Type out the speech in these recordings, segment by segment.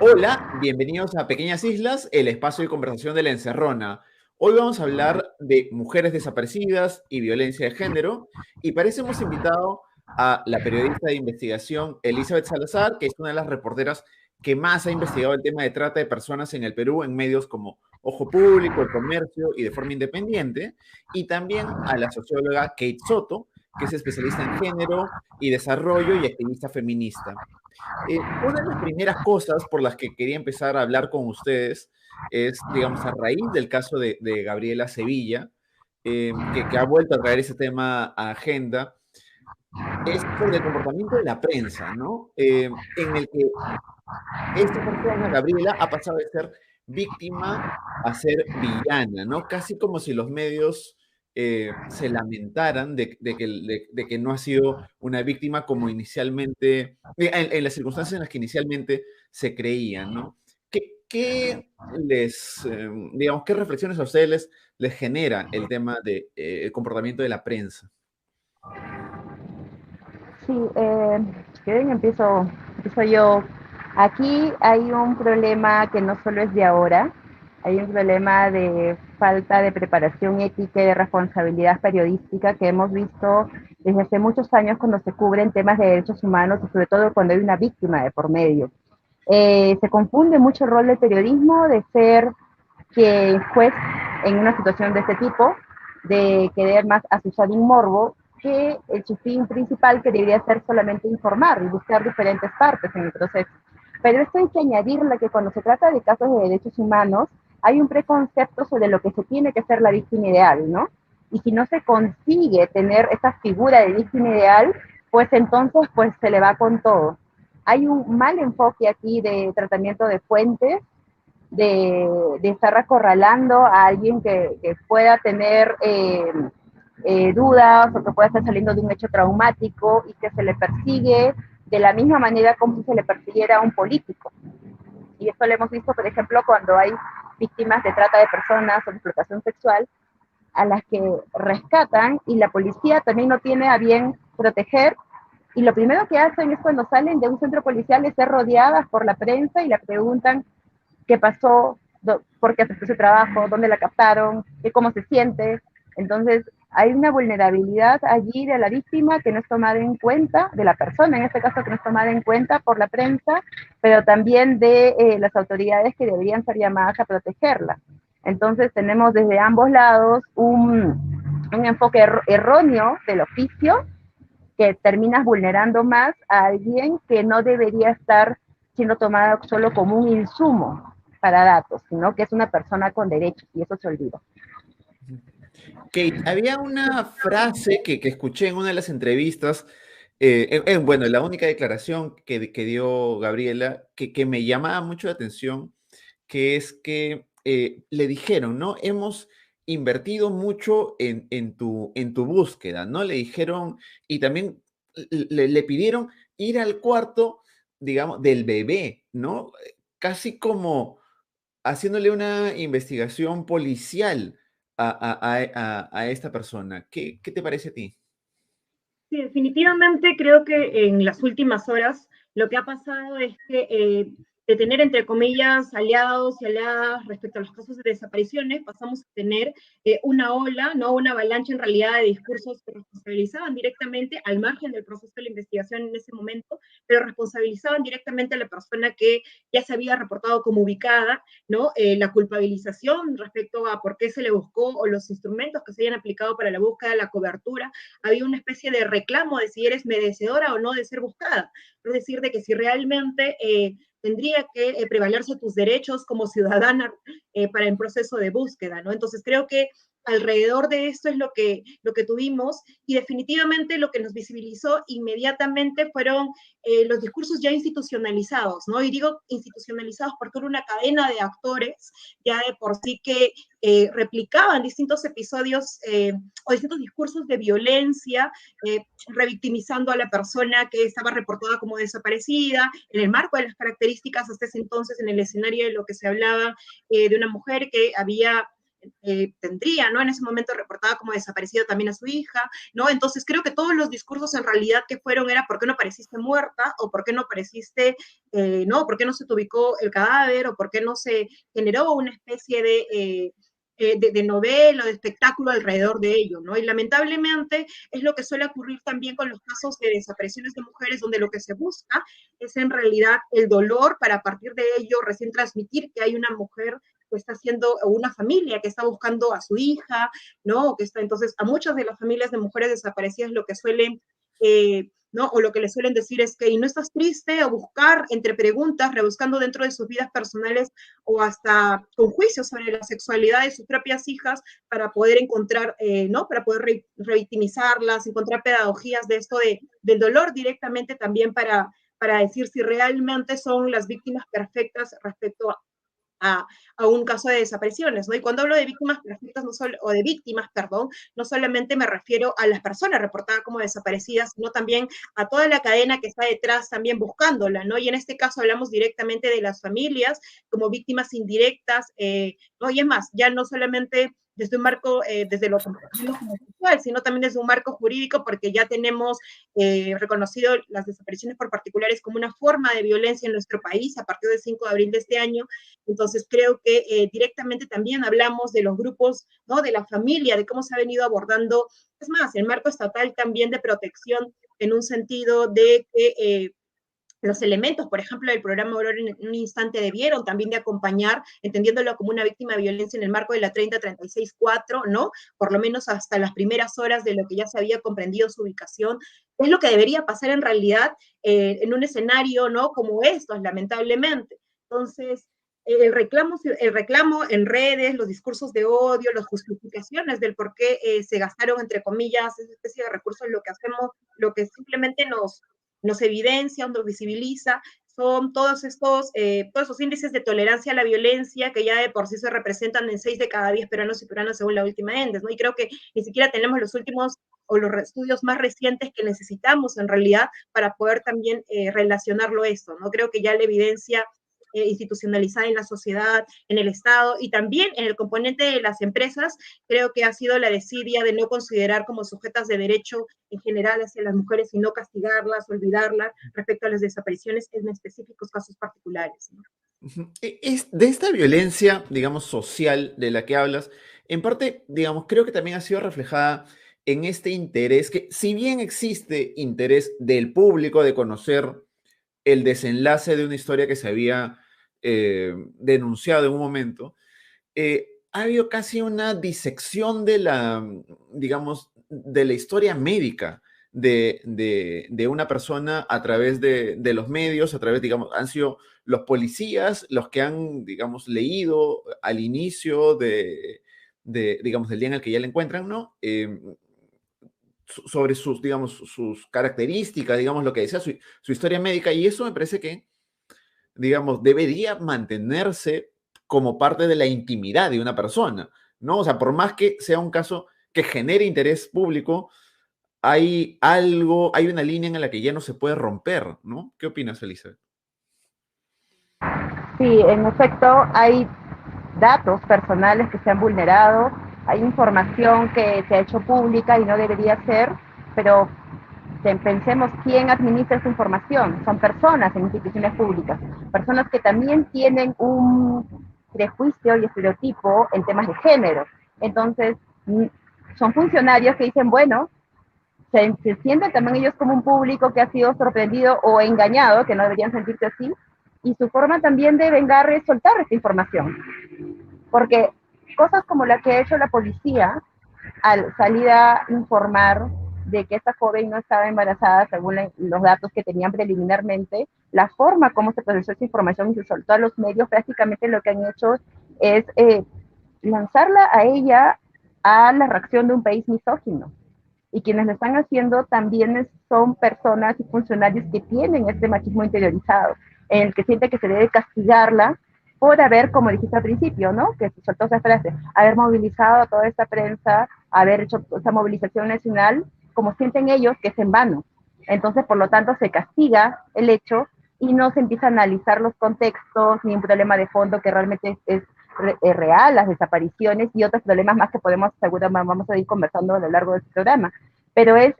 Hola, bienvenidos a Pequeñas Islas, el espacio de conversación de La Encerrona. Hoy vamos a hablar de mujeres desaparecidas y violencia de género, y para eso hemos invitado a la periodista de investigación Elizabeth Salazar, que es una de las reporteras que más ha investigado el tema de trata de personas en el Perú en medios como Ojo Público, El Comercio y de forma independiente, y también a la socióloga Kate Soto, que es especialista en género y desarrollo y activista feminista. Una de las primeras cosas por las que quería empezar a hablar con ustedes es, digamos, a raíz del caso de Gabriela Sevilla, que ha vuelto a traer ese tema a agenda, es sobre el comportamiento de la prensa, ¿no? En el que esta persona, Gabriela, ha pasado de ser víctima a ser villana, ¿no? Casi como si los medios se lamentaran de que no ha sido una víctima como inicialmente, en las circunstancias en las que inicialmente se creían, ¿no? ¿Qué les, digamos, qué reflexiones a ustedes les genera el tema del comportamiento de la prensa? Sí, si bien empiezo yo. Aquí hay un problema que no solo es de ahora, hay un problema de falta de preparación ética y de responsabilidad periodística que hemos visto desde hace muchos años cuando se cubren temas de derechos humanos y sobre todo cuando hay una víctima de por medio. Se confunde mucho el rol del periodismo de ser que juez en una situación de este tipo, de querer más asusar un morbo, que su fin principal que debería ser solamente informar y buscar diferentes partes en el proceso. Pero esto hay que añadirle que cuando se trata de casos de derechos humanos, hay un preconcepto sobre lo que se tiene que ser la víctima ideal, ¿no? Y si no se consigue tener esa figura de víctima ideal, pues entonces pues se le va con todo. Hay un mal enfoque aquí de tratamiento de fuentes, de estar acorralando a alguien que pueda tener dudas o que pueda estar saliendo de un hecho traumático y que se le persigue de la misma manera como si se le persiguiera a un político. Y esto lo hemos visto, por ejemplo, cuando hay víctimas de trata de personas o de explotación sexual a las que rescatan y la policía también no tiene a bien proteger. Y lo primero que hacen es cuando salen de un centro policial es ser rodeadas por la prensa y le preguntan qué pasó, por qué aceptó su trabajo, dónde la captaron, cómo se siente. Entonces, hay una vulnerabilidad allí de la víctima que no es tomada en cuenta, de la persona en este caso que no es tomada en cuenta por la prensa, pero también de las autoridades que deberían ser llamadas a protegerla. Entonces, tenemos desde ambos lados un enfoque erróneo del oficio que terminas vulnerando más a alguien que no debería estar siendo tomada solo como un insumo para datos, sino que es una persona con derechos y eso se olvida. Kate, había una frase que escuché en una de las entrevistas, bueno, la única declaración que dio Gabriela, que me llamaba mucho la atención, que es que le dijeron, ¿no? Hemos invertido mucho en tu búsqueda, ¿no? Le dijeron, y también le pidieron ir al cuarto, digamos, del bebé, ¿no? Casi como haciéndole una investigación policial a esta persona. ¿Qué te parece a ti? Sí, definitivamente creo que en las últimas horas lo que ha pasado es que de tener, entre comillas, aliados y aliadas respecto a los casos de desapariciones, pasamos a tener una ola, no una avalancha en realidad de discursos que responsabilizaban directamente al margen del proceso de la investigación en ese momento, pero responsabilizaban directamente a la persona que ya se había reportado como ubicada, ¿no? La culpabilización respecto a por qué se le buscó o los instrumentos que se hayan aplicado para la búsqueda, la cobertura, había una especie de reclamo de si eres merecedora o no de ser buscada. Es decir, de que si realmente tendría que prevalerse tus derechos como ciudadana para el proceso de búsqueda, ¿no? Entonces creo que alrededor de esto es lo que tuvimos y definitivamente lo que nos visibilizó inmediatamente fueron los discursos ya institucionalizados, ¿no? Y digo institucionalizados porque era una cadena de actores ya de por sí que replicaban distintos episodios o distintos discursos de violencia, revictimizando a la persona que estaba reportada como desaparecida, en el marco de las características hasta ese entonces en el escenario de lo que se hablaba de una mujer que había tendría, ¿no? En ese momento reportaba como desaparecido también a su hija, ¿no? Entonces creo que todos los discursos en realidad que fueron era ¿por qué no apareciste muerta? O ¿por qué no apareciste, no? ¿Por qué no se te ubicó el cadáver? O ¿por qué no se generó una especie de novela o de espectáculo alrededor de ello, ¿no? Y lamentablemente es lo que suele ocurrir también con los casos de desapariciones de mujeres, donde lo que se busca es en realidad el dolor para a partir de ello recién transmitir que hay una mujer que está haciendo, o una familia que está buscando a su hija, ¿no? Que está, entonces, a muchas de las familias de mujeres desaparecidas lo que suelen, ¿no? O lo que les suelen decir es que, ¿y no estás triste? O buscar entre preguntas, rebuscando dentro de sus vidas personales o hasta con juicios sobre la sexualidad de sus propias hijas para poder encontrar, ¿no? Para poder revictimizarlas, encontrar pedagogías de esto del dolor directamente también para decir si realmente son las víctimas perfectas respecto a un caso de desapariciones, ¿no? Y cuando hablo de víctimas perfectas, o de víctimas, perdón, no solamente me refiero a las personas reportadas como desaparecidas, sino también a toda la cadena que está detrás también buscándola, ¿no? Y en este caso hablamos directamente de las familias como víctimas indirectas, ¿no? Y es más, ya no solamente desde un marco, desde lo sexual, sino también desde un marco jurídico, porque ya tenemos reconocido las desapariciones por particulares como una forma de violencia en nuestro país a partir del 5 de abril de este año. Entonces creo que directamente también hablamos de los grupos, ¿no? De la familia, de cómo se ha venido abordando, es más, el marco estatal también de protección en un sentido de que los elementos, por ejemplo, del programa Aurora en un instante debieron también de acompañar, entendiéndolo como una víctima de violencia en el marco de la 3036-4, ¿no? Por lo menos hasta las primeras horas de lo que ya se había comprendido su ubicación. Es lo que debería pasar en realidad en un escenario, ¿no? Como estos, lamentablemente. Entonces, el reclamo en redes, los discursos de odio, las justificaciones del por qué se gastaron, entre comillas, esa especie de recursos, lo que hacemos, lo que simplemente nos evidencia, nos visibiliza, son todos esos índices de tolerancia a la violencia que ya de por sí se representan en 6 de cada 10 peruanos y peruanas según la última ENDES, ¿no? Y creo que ni siquiera tenemos los últimos o los estudios más recientes que necesitamos en realidad para poder también relacionarlo eso, ¿no? Creo que ya la evidencia institucionalizada en la sociedad, en el Estado y también en el componente de las empresas, creo que ha sido la desidia de no considerar como sujetas de derecho en general hacia las mujeres y no castigarlas, olvidarlas respecto a las desapariciones en específicos casos particulares, ¿no? Es de esta violencia, digamos, social de la que hablas, en parte, digamos, creo que también ha sido reflejada en este interés que, si bien existe interés del público de conocer el desenlace de una historia que se había denunciado en un momento, ha habido casi una disección de la, digamos, de la historia médica de una persona a través de los medios, a través, digamos, han sido los policías los que han, digamos, leído al inicio digamos, del día en el que ya la encuentran, ¿no? Sobre sus, digamos, sus características, digamos, lo que decía su historia médica, y eso me parece que, digamos, debería mantenerse como parte de la intimidad de una persona, ¿no? O sea, por más que sea un caso que genere interés público, hay algo, hay una línea en la que ya no se puede romper, ¿no? ¿Qué opinas, Elizabeth? Sí, en efecto, hay datos personales que se han vulnerado, hay información que se ha hecho pública y no debería ser, pero pensemos quién administra esa información. Son personas en instituciones públicas, personas que también tienen un prejuicio y estereotipo en temas de género. Entonces, son funcionarios que dicen, bueno, se sienten también ellos como un público que ha sido sorprendido o engañado, que no deberían sentirse así, y su forma también de vengar es soltar esta información. Porque cosas como la que ha hecho la policía al salir a informar de que esta joven no estaba embarazada según los datos que tenían preliminarmente, la forma como se procesó esa información y se soltó a los medios, prácticamente lo que han hecho es lanzarla a ella a la reacción de un país misógino. Y quienes lo están haciendo también son personas y funcionarios que tienen este machismo interiorizado, en el que siente que se debe castigarla por haber, como dijiste al principio, ¿no? Que se soltó esa frase, haber movilizado a toda esta prensa, haber hecho esa movilización nacional, como sienten ellos que es en vano. Entonces, por lo tanto, se castiga el hecho y no se empieza a analizar los contextos ni un problema de fondo que realmente es real las desapariciones y otros problemas más que seguramente vamos a ir conversando a lo largo de este programa. Pero es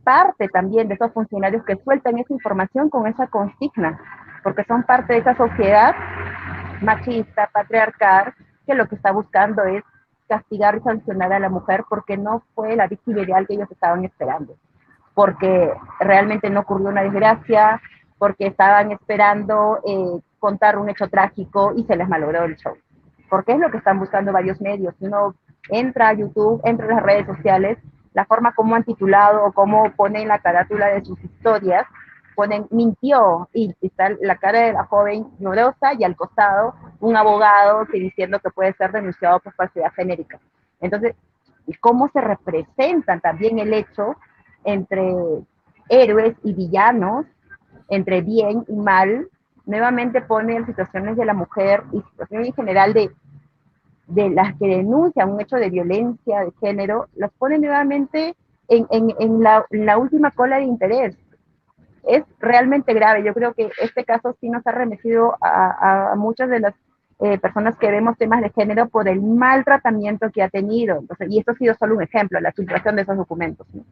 parte también de esos funcionarios que sueltan esa información con esa consigna, porque son parte de esa sociedad machista, patriarcal, que lo que está buscando es castigar y sancionar a la mujer porque no fue la víctima ideal que ellos estaban esperando, porque realmente no ocurrió una desgracia, porque estaban esperando contar un hecho trágico y se les malogró el show. Porque es lo que están buscando varios medios. Uno entra a YouTube, entra a las redes sociales, la forma como han titulado o cómo ponen la carátula de sus historias, ponen mintió y está la cara de la joven llorosa y al costado un abogado que diciendo que puede ser denunciado por falsedad genérica. Entonces, cómo se representan también el hecho entre héroes y villanos, entre bien y mal, nuevamente pone en situaciones de la mujer y situaciones en general de las que denuncian un hecho de violencia de género, los pone nuevamente en la última cola de interés. Es realmente grave. Yo creo que este caso sí nos ha remitido a muchas de las personas que vemos temas de género por el mal tratamiento que ha tenido. Entonces, y esto ha sido solo un ejemplo, la filtración de esos documentos, ¿no?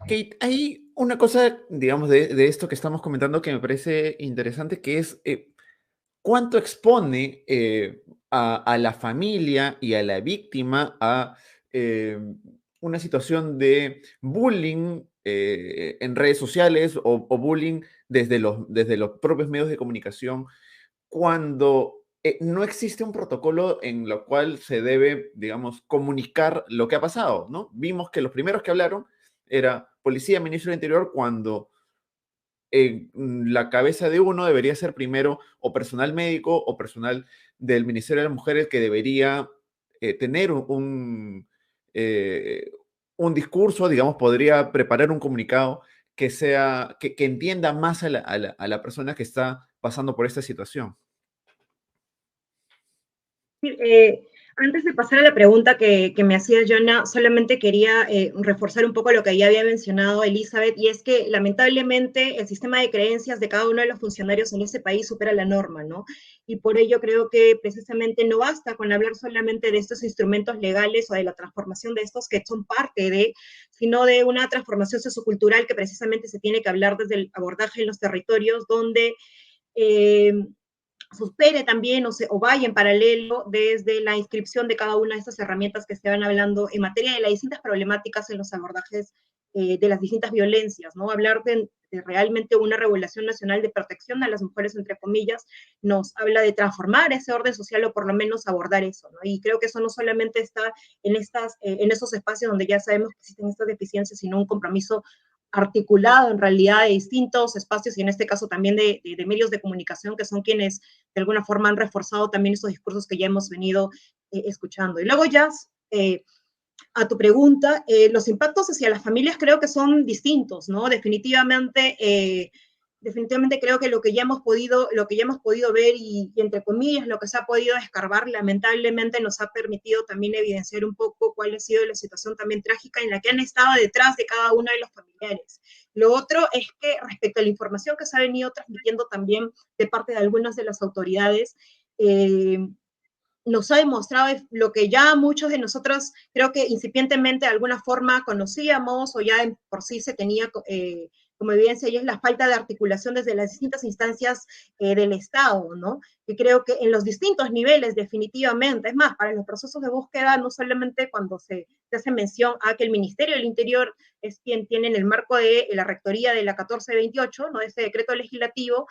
Kate, hay una cosa, digamos, de esto que estamos comentando que me parece interesante, que es cuánto expone a la familia y a la víctima a una situación de bullying en redes sociales o bullying desde los propios medios de comunicación cuando no existe un protocolo en lo cual se debe, digamos, comunicar lo que ha pasado, ¿no? Vimos que los primeros que hablaron era policía, ministro del Interior, cuando la cabeza de uno debería ser primero o personal médico o personal del Ministerio de las Mujeres que debería tener un discurso, digamos, podría preparar un comunicado que sea, que entienda más a la persona que está pasando por esta situación. Antes de pasar a la pregunta que me hacía Jonah, solamente quería reforzar un poco lo que ya había mencionado Elizabeth, y es que lamentablemente el sistema de creencias de cada uno de los funcionarios en ese país supera la norma, ¿no? Y por ello creo que precisamente no basta con hablar solamente de estos instrumentos legales o de la transformación de estos que son parte de, sino de una transformación sociocultural que precisamente se tiene que hablar desde el abordaje en los territorios donde supere también o vaya en paralelo desde la inscripción de cada una de estas herramientas que se van hablando en materia de las distintas problemáticas en los abordajes de las distintas violencias, ¿no? Hablar de realmente una regulación nacional de protección a las mujeres, entre comillas, nos habla de transformar ese orden social o por lo menos abordar eso, ¿no? Y creo que eso no solamente está en esos espacios donde ya sabemos que existen estas deficiencias, sino un compromiso articulado en realidad de distintos espacios y en este caso también de medios de comunicación que son quienes de alguna forma han reforzado también esos discursos que ya hemos venido escuchando. Y luego ya a tu pregunta, los impactos hacia las familias creo que son distintos, ¿no? Definitivamente creo que lo que ya hemos podido ver y entre comillas lo que se ha podido escarbar lamentablemente nos ha permitido también evidenciar un poco cuál ha sido la situación también trágica en la que han estado detrás de cada uno de los familiares. Lo otro es que respecto a la información que se ha venido transmitiendo también de parte de algunas de las autoridades, nos ha demostrado lo que ya muchos de nosotros creo que incipientemente de alguna forma conocíamos o ya por sí se tenía como evidencia, y es la falta de articulación desde las distintas instancias del Estado, ¿no? Que creo que en los distintos niveles definitivamente, es más, para los procesos de búsqueda, no solamente cuando se hace mención a que el Ministerio del Interior es quien tiene en el marco de la rectoría de la 1428, ¿no? Ese decreto legislativo,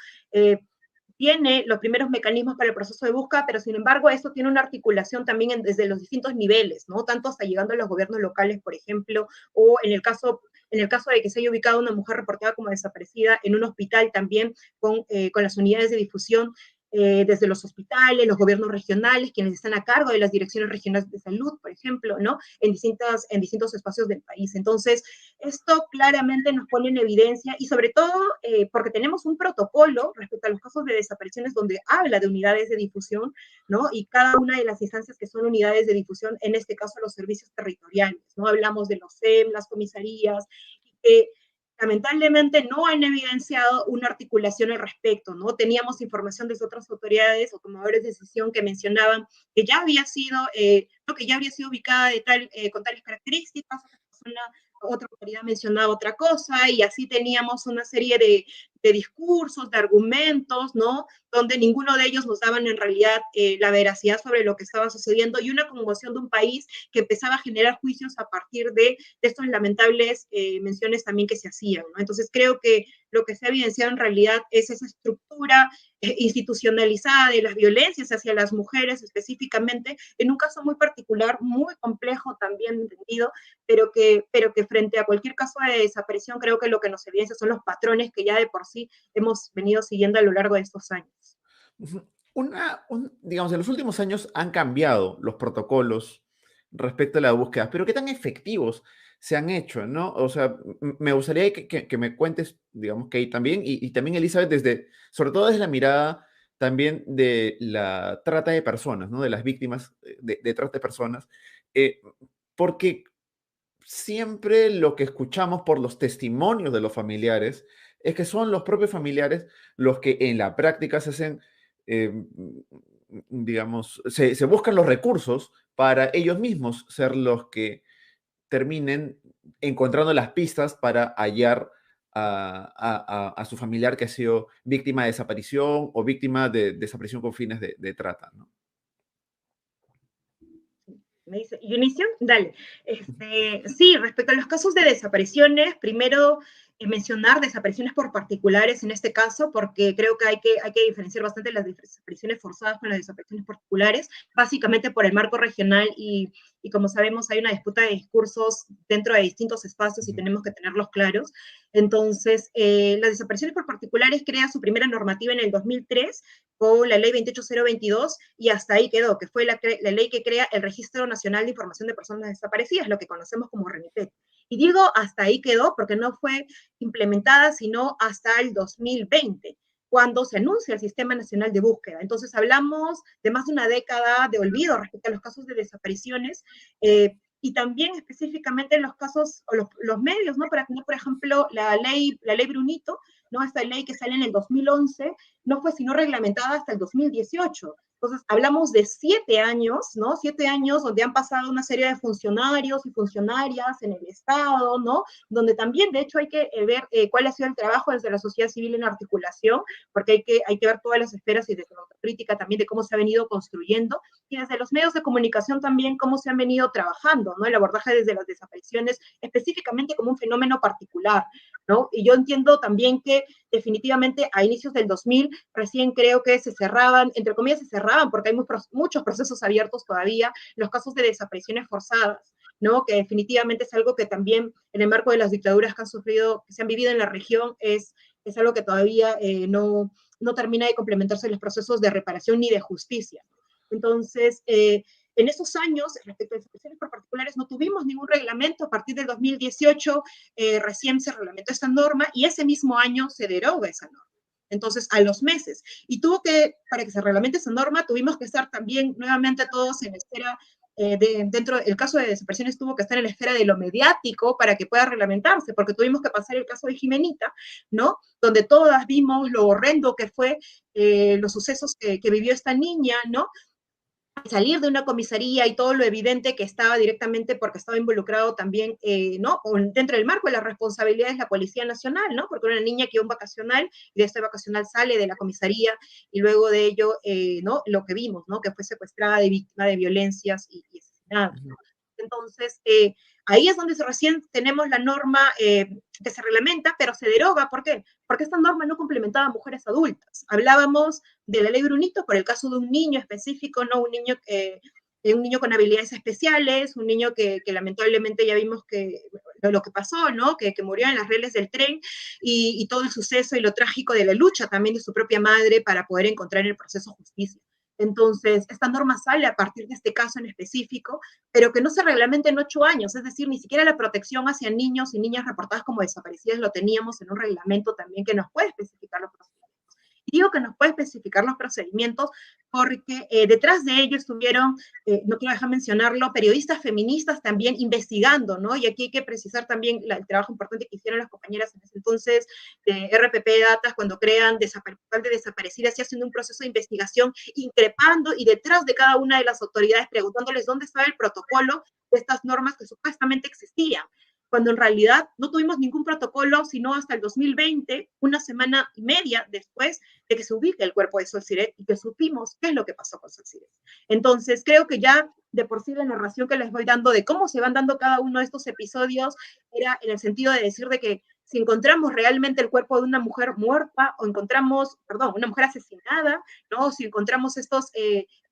tiene los primeros mecanismos para el proceso de búsqueda, pero sin embargo esto tiene una articulación también desde los distintos niveles, ¿no? Tanto hasta llegando a los gobiernos locales, por ejemplo, o en el caso de que se haya ubicado una mujer reportada como desaparecida en un hospital también con las unidades de difusión, desde los hospitales, los gobiernos regionales, quienes están a cargo de las direcciones regionales de salud, por ejemplo, ¿no? En distintos espacios del país. Entonces, esto claramente nos pone en evidencia y sobre todo porque tenemos un protocolo respecto a los casos de desapariciones donde habla de unidades de difusión, ¿no? Y cada una de las instancias que son unidades de difusión, en este caso los servicios territoriales, ¿no? Hablamos de los SEM, las comisarías, lamentablemente no han evidenciado una articulación al respecto, ¿no? Teníamos información desde otras autoridades o tomadores de decisión que mencionaban que ya había sido, no, que ya habría sido ubicada de con tales características, otra autoridad mencionaba otra cosa, y así teníamos una serie de discursos, de argumentos, ¿no? Donde ninguno de ellos nos daban en realidad la veracidad sobre lo que estaba sucediendo, y una conmoción de un país que empezaba a generar juicios a partir de estas lamentables menciones también que se hacían, ¿no? Entonces creo que lo que se ha evidenciado en realidad es esa estructura institucionalizada de las violencias hacia las mujeres específicamente, en un caso muy particular, muy complejo también entendido, pero que frente a cualquier caso de desaparición creo que lo que nos evidencia son los patrones que ya de por sí hemos venido siguiendo a lo largo de estos años. Digamos, en los últimos años han cambiado los protocolos respecto a la búsqueda, pero ¿qué tan efectivos se han hecho, no? O sea, me gustaría que me cuentes, digamos, que también, y también Elizabeth, sobre todo desde la mirada también de la trata de personas, ¿no? De las víctimas de trata de personas, eh, porque siempre lo que escuchamos por los testimonios de los familiares es que son los propios familiares los que en la práctica se hacen, digamos, se buscan los recursos para ellos mismos ser los que terminen encontrando las pistas para hallar a su familiar que ha sido víctima de desaparición o víctima de desaparición con fines de trata, ¿no? Me dice, ¿y inicio? Dale. Sí, respecto a los casos de desapariciones, primero mencionar desapariciones por particulares en este caso, porque creo que hay que diferenciar bastante las desapariciones forzadas con las desapariciones particulares, básicamente por el marco regional y como sabemos hay una disputa de discursos dentro de distintos espacios y tenemos que tenerlos claros. Entonces, las desapariciones por particulares crea su primera normativa en el 2003 con la ley 28022 y hasta ahí quedó, que fue la ley que crea el Registro Nacional de Información de Personas Desaparecidas, lo que conocemos como RENIPET. Y digo hasta ahí quedó porque no fue implementada sino hasta el 2020, cuando se anuncia el Sistema Nacional de Búsqueda. Entonces hablamos de más de una década de olvido respecto a los casos de desapariciones, y también específicamente en los casos, o los medios, ¿no? Para tener, por ejemplo, la ley Brunito, ¿no? Esta ley que sale en el 2011, no fue sino reglamentada hasta el 2018. Entonces, hablamos de 7 años, ¿no? 7 años donde han pasado una serie de funcionarios y funcionarias en el Estado, ¿no? Donde también, de hecho, hay que ver cuál ha sido el trabajo desde la sociedad civil en articulación, porque hay que ver todas las esferas y desde la autocrítica también de cómo se ha venido construyendo, y desde los medios de comunicación también cómo se han venido trabajando, ¿no? El abordaje desde las desapariciones, específicamente como un fenómeno particular, ¿no? Y yo entiendo también que definitivamente a inicios del 2000 recién creo que se cerraban, entre comillas se cerraban, porque hay muchos procesos abiertos todavía, los casos de desapariciones forzadas, ¿no? Que definitivamente es algo que también en el marco de las dictaduras que han sufrido, que se han vivido en la región, es algo que todavía no termina de complementarse en los procesos de reparación ni de justicia. Entonces, en esos años, respecto a desapariciones por particulares, no tuvimos ningún reglamento. A partir del 2018 recién se reglamentó esta norma y ese mismo año se deroga esa norma. Entonces, a los meses. Y para que se reglamente esa norma, tuvimos que estar también nuevamente todos en la esfera, dentro del caso de desapariciones tuvo que estar en la esfera de lo mediático para que pueda reglamentarse, porque tuvimos que pasar el caso de Jimenita, ¿no? Donde todas vimos lo horrendo que fue los sucesos que vivió esta niña, ¿no? Salir de una comisaría y todo lo evidente que estaba directamente porque estaba involucrado también, ¿no? O dentro del marco de las responsabilidades de la Policía Nacional, ¿no? Porque una niña que iba a un vacacional y de este vacacional sale de la comisaría y luego de ello, ¿no? Lo que vimos, ¿no? Que fue secuestrada de víctima de violencias y asesinada, ¿no? Entonces, ahí es donde recién tenemos la norma que se reglamenta, pero se deroga. ¿Por qué? Porque esta norma no complementaba a mujeres adultas. Hablábamos de la ley Brunito por el caso de un niño específico, ¿no? Un niño con habilidades especiales, un niño que lamentablemente ya vimos que lo que pasó, ¿no? Que murió en las rieles del tren y todo el suceso y lo trágico de la lucha también de su propia madre para poder encontrar en el proceso justicia. Entonces, esta norma sale a partir de este caso en específico, pero que no se reglamenta en 8 años, es decir, ni siquiera la protección hacia niños y niñas reportadas como desaparecidas lo teníamos en un reglamento también que nos puede especificar los procedimientos. Y digo digo que nos puede especificar los procedimientos porque detrás de ello estuvieron, no quiero dejar mencionarlo, periodistas feministas también investigando, ¿no? Y aquí hay que precisar también el trabajo importante que hicieron las compañeras en ese entonces de RPP Datas cuando crean Portal de Desaparecidas y haciendo un proceso de investigación, increpando y detrás de cada una de las autoridades preguntándoles dónde estaba el protocolo de estas normas que supuestamente existían, cuando en realidad no tuvimos ningún protocolo, sino hasta el 2020, una semana y media después de que se ubique el cuerpo de Sol Siret y que supimos qué es lo que pasó con Sol Siret. Entonces, creo que ya de por sí la narración que les voy dando de cómo se van dando cada uno de estos episodios era en el sentido de decir de que si encontramos realmente el cuerpo de una mujer muerta o encontramos, perdón, una mujer asesinada, ¿no? Si encontramos estos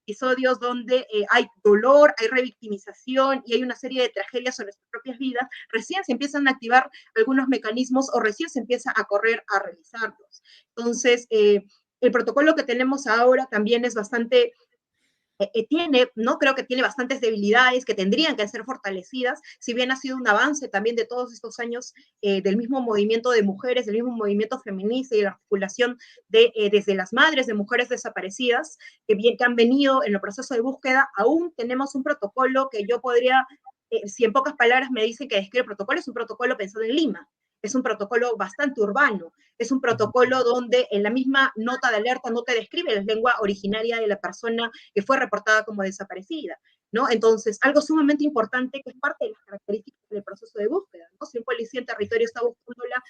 episodios donde hay dolor, hay revictimización y hay una serie de tragedias sobre sus propias vidas, recién se empiezan a activar algunos mecanismos o recién se empieza a correr a realizarlos. Entonces, el protocolo que tenemos ahora también es bastante tiene, ¿no? Creo que tiene bastantes debilidades que tendrían que ser fortalecidas, si bien ha sido un avance también de todos estos años del mismo movimiento de mujeres, del mismo movimiento feminista y la articulación desde las madres de mujeres desaparecidas que han venido en el proceso de búsqueda, aún tenemos un protocolo que yo podría, si en pocas palabras me dicen que describe el protocolo, es un protocolo pensado en Lima. Es un protocolo bastante urbano, es un protocolo donde en la misma nota de alerta no te describe la lengua originaria de la persona que fue reportada como desaparecida, ¿no? Entonces, algo sumamente importante que es parte de las características del proceso de búsqueda, ¿no? Si un policía en territorio está buscándola,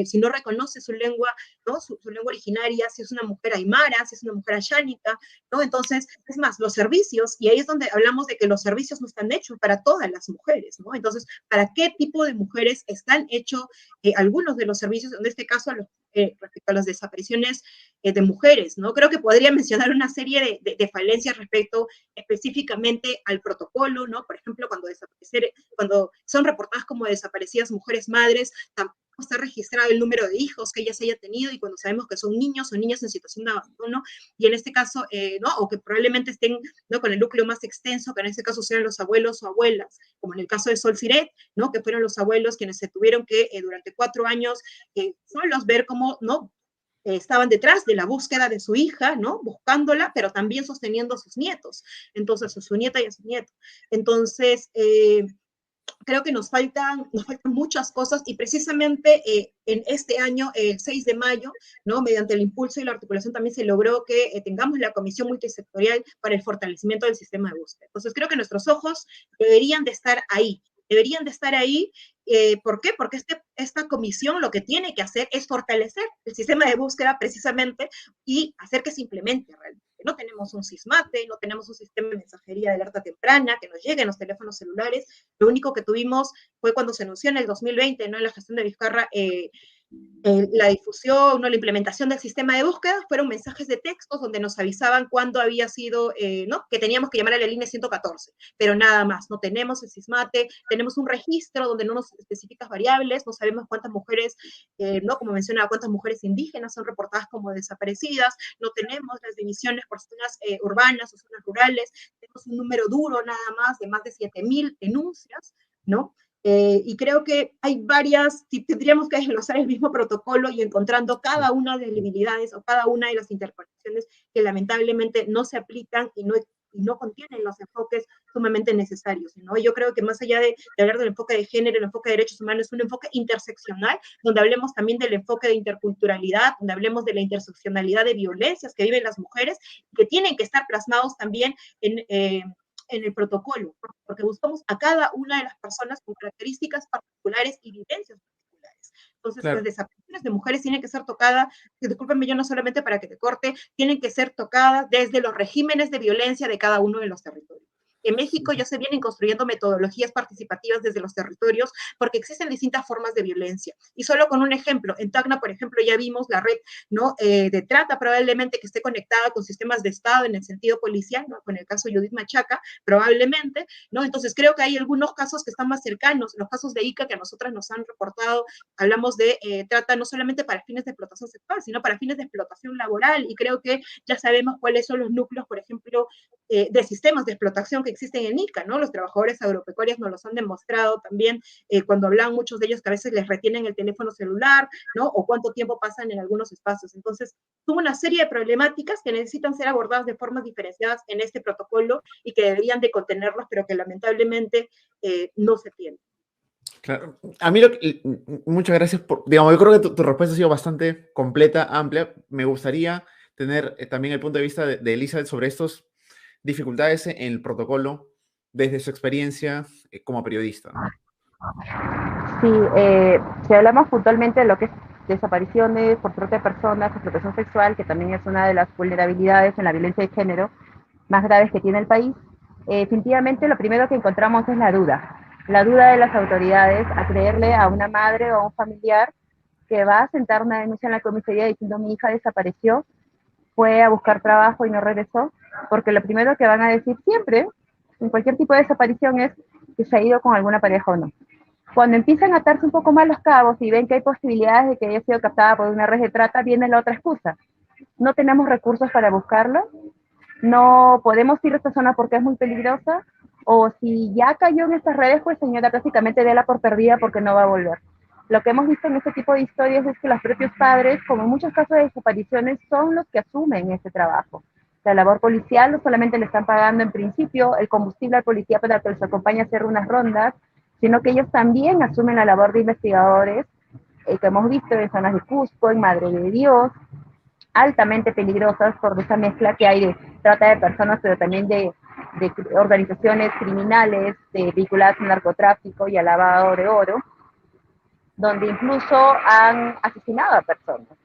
si no reconoce su lengua, ¿no? Su lengua originaria, si es una mujer aymara, si es una mujer ayánica, ¿no? Entonces, es más, los servicios, y ahí es donde hablamos de que los servicios no están hechos para todas las mujeres, ¿no? Entonces, ¿para qué tipo de mujeres están hechos algunos de los servicios, en este caso respecto a las desapariciones de mujeres, ¿no? Creo que podría mencionar una serie de falencias respecto específicamente al protocolo, ¿no? Por ejemplo, cuando son reportadas como desaparecidas mujeres madres, tampoco está registrado el número de hijos que ellas haya tenido y cuando sabemos que son niños o niñas en situación de abandono, y en este caso, ¿no? O que probablemente estén, ¿no? Con el núcleo más extenso, que en este caso sean los abuelos o abuelas, como en el caso de Sol Siret, ¿no? Que fueron los abuelos quienes se tuvieron que durante 4 años solos ver cómo, ¿no? Estaban detrás de la búsqueda de su hija, ¿no? Buscándola, pero también sosteniendo a sus nietos, entonces a su nieta y a su nieto. Entonces, creo que nos faltan muchas cosas y precisamente en este año, el 6 de mayo, ¿no? Mediante el impulso y la articulación también se logró que tengamos la comisión multisectorial para el fortalecimiento del sistema de búsqueda. Entonces creo que nuestros ojos deberían de estar ahí. ¿Por qué? Porque esta comisión lo que tiene que hacer es fortalecer el sistema de búsqueda precisamente y hacer que se implemente realmente. No tenemos un SISMATE, no tenemos un sistema de mensajería de alerta temprana que nos llegue en los teléfonos celulares. Lo único que tuvimos fue cuando se anunció en el 2020, ¿no? En la gestión de Vizcarra, la difusión, ¿no? La implementación del sistema de búsqueda fueron mensajes de textos donde nos avisaban cuándo había sido, ¿no? Que teníamos que llamar a la línea 114, pero nada más, no tenemos el SISMATE, tenemos un registro donde no nos especificas variables, no sabemos cuántas mujeres, ¿no? Como mencionaba, cuántas mujeres indígenas son reportadas como desaparecidas, no tenemos las divisiones por zonas urbanas o zonas rurales, tenemos un número duro nada más de 7,000 denuncias, ¿no? Y creo que hay varias, tendríamos que desglosar el mismo protocolo y encontrando cada una de las debilidades o cada una de las interconexiones que lamentablemente no se aplican y no contienen los enfoques sumamente necesarios, ¿no? Yo creo que más allá de hablar del enfoque de género, el enfoque de derechos humanos es un enfoque interseccional, donde hablemos también del enfoque de interculturalidad, donde hablemos de la interseccionalidad de violencias que viven las mujeres, que tienen que estar plasmados también en el protocolo, porque buscamos a cada una de las personas con características particulares y vivencias particulares. Entonces, claro, las desapariciones de mujeres tienen que ser tocadas, discúlpenme yo no solamente para que te corte, tienen que ser tocadas desde los regímenes de violencia de cada uno de los territorios. En México ya se vienen construyendo metodologías participativas desde los territorios porque existen distintas formas de violencia. Y solo con un ejemplo, en Tacna, por ejemplo, ya vimos la red, ¿no? De trata probablemente que esté conectada con sistemas de Estado en el sentido policial, ¿no? Con el caso Judith Machaca, probablemente, ¿no? Entonces creo que hay algunos casos que están más cercanos, los casos de Ica que a nosotras nos han reportado, hablamos de trata no solamente para fines de explotación sexual, sino para fines de explotación laboral, y creo que ya sabemos cuáles son los núcleos, por ejemplo, de sistemas de explotación que existen en Ica, ¿no? Los trabajadores agropecuarios nos los han demostrado también cuando hablan muchos de ellos que a veces les retienen el teléfono celular, ¿no? O cuánto tiempo pasan en algunos espacios. Entonces, son una serie de problemáticas que necesitan ser abordadas de formas diferenciadas en este protocolo y que deberían de contenerlos, pero que lamentablemente no se tienen. Claro. A mí, muchas gracias por, digamos, yo creo que tu respuesta ha sido bastante completa, amplia. Me gustaría tener también el punto de vista de Elizabeth sobre estas dificultades en el protocolo desde su experiencia como periodista, ¿no? Sí, si hablamos puntualmente de lo que es desapariciones por trata de personas, explotación sexual, que también es una de las vulnerabilidades en la violencia de género más graves que tiene el país, definitivamente lo primero que encontramos es la duda de las autoridades a creerle a una madre o a un familiar que va a sentar una denuncia en la comisaría diciendo mi hija desapareció, fue a buscar trabajo y no regresó, porque lo primero que van a decir siempre, en cualquier tipo de desaparición, es que se ha ido con alguna pareja o no. Cuando empiezan a atarse un poco más los cabos y ven que hay posibilidades de que haya sido captada por una red de trata, viene la otra excusa. No tenemos recursos para buscarlo, no podemos ir a esta zona porque es muy peligrosa, o si ya cayó en estas redes, pues señora, prácticamente déla por perdida porque no va a volver. Lo que hemos visto en este tipo de historias es que los propios padres, como en muchos casos de desapariciones, son los que asumen ese trabajo. La labor policial no solamente le están pagando en principio el combustible al policía para que los acompañe a hacer unas rondas, sino que ellos también asumen la labor de investigadores, que hemos visto en zonas de Cusco, en Madre de Dios, altamente peligrosas por esa mezcla que hay de trata de personas, pero también de organizaciones criminales vinculadas al narcotráfico y al lavado de oro, donde incluso han asesinado a personas,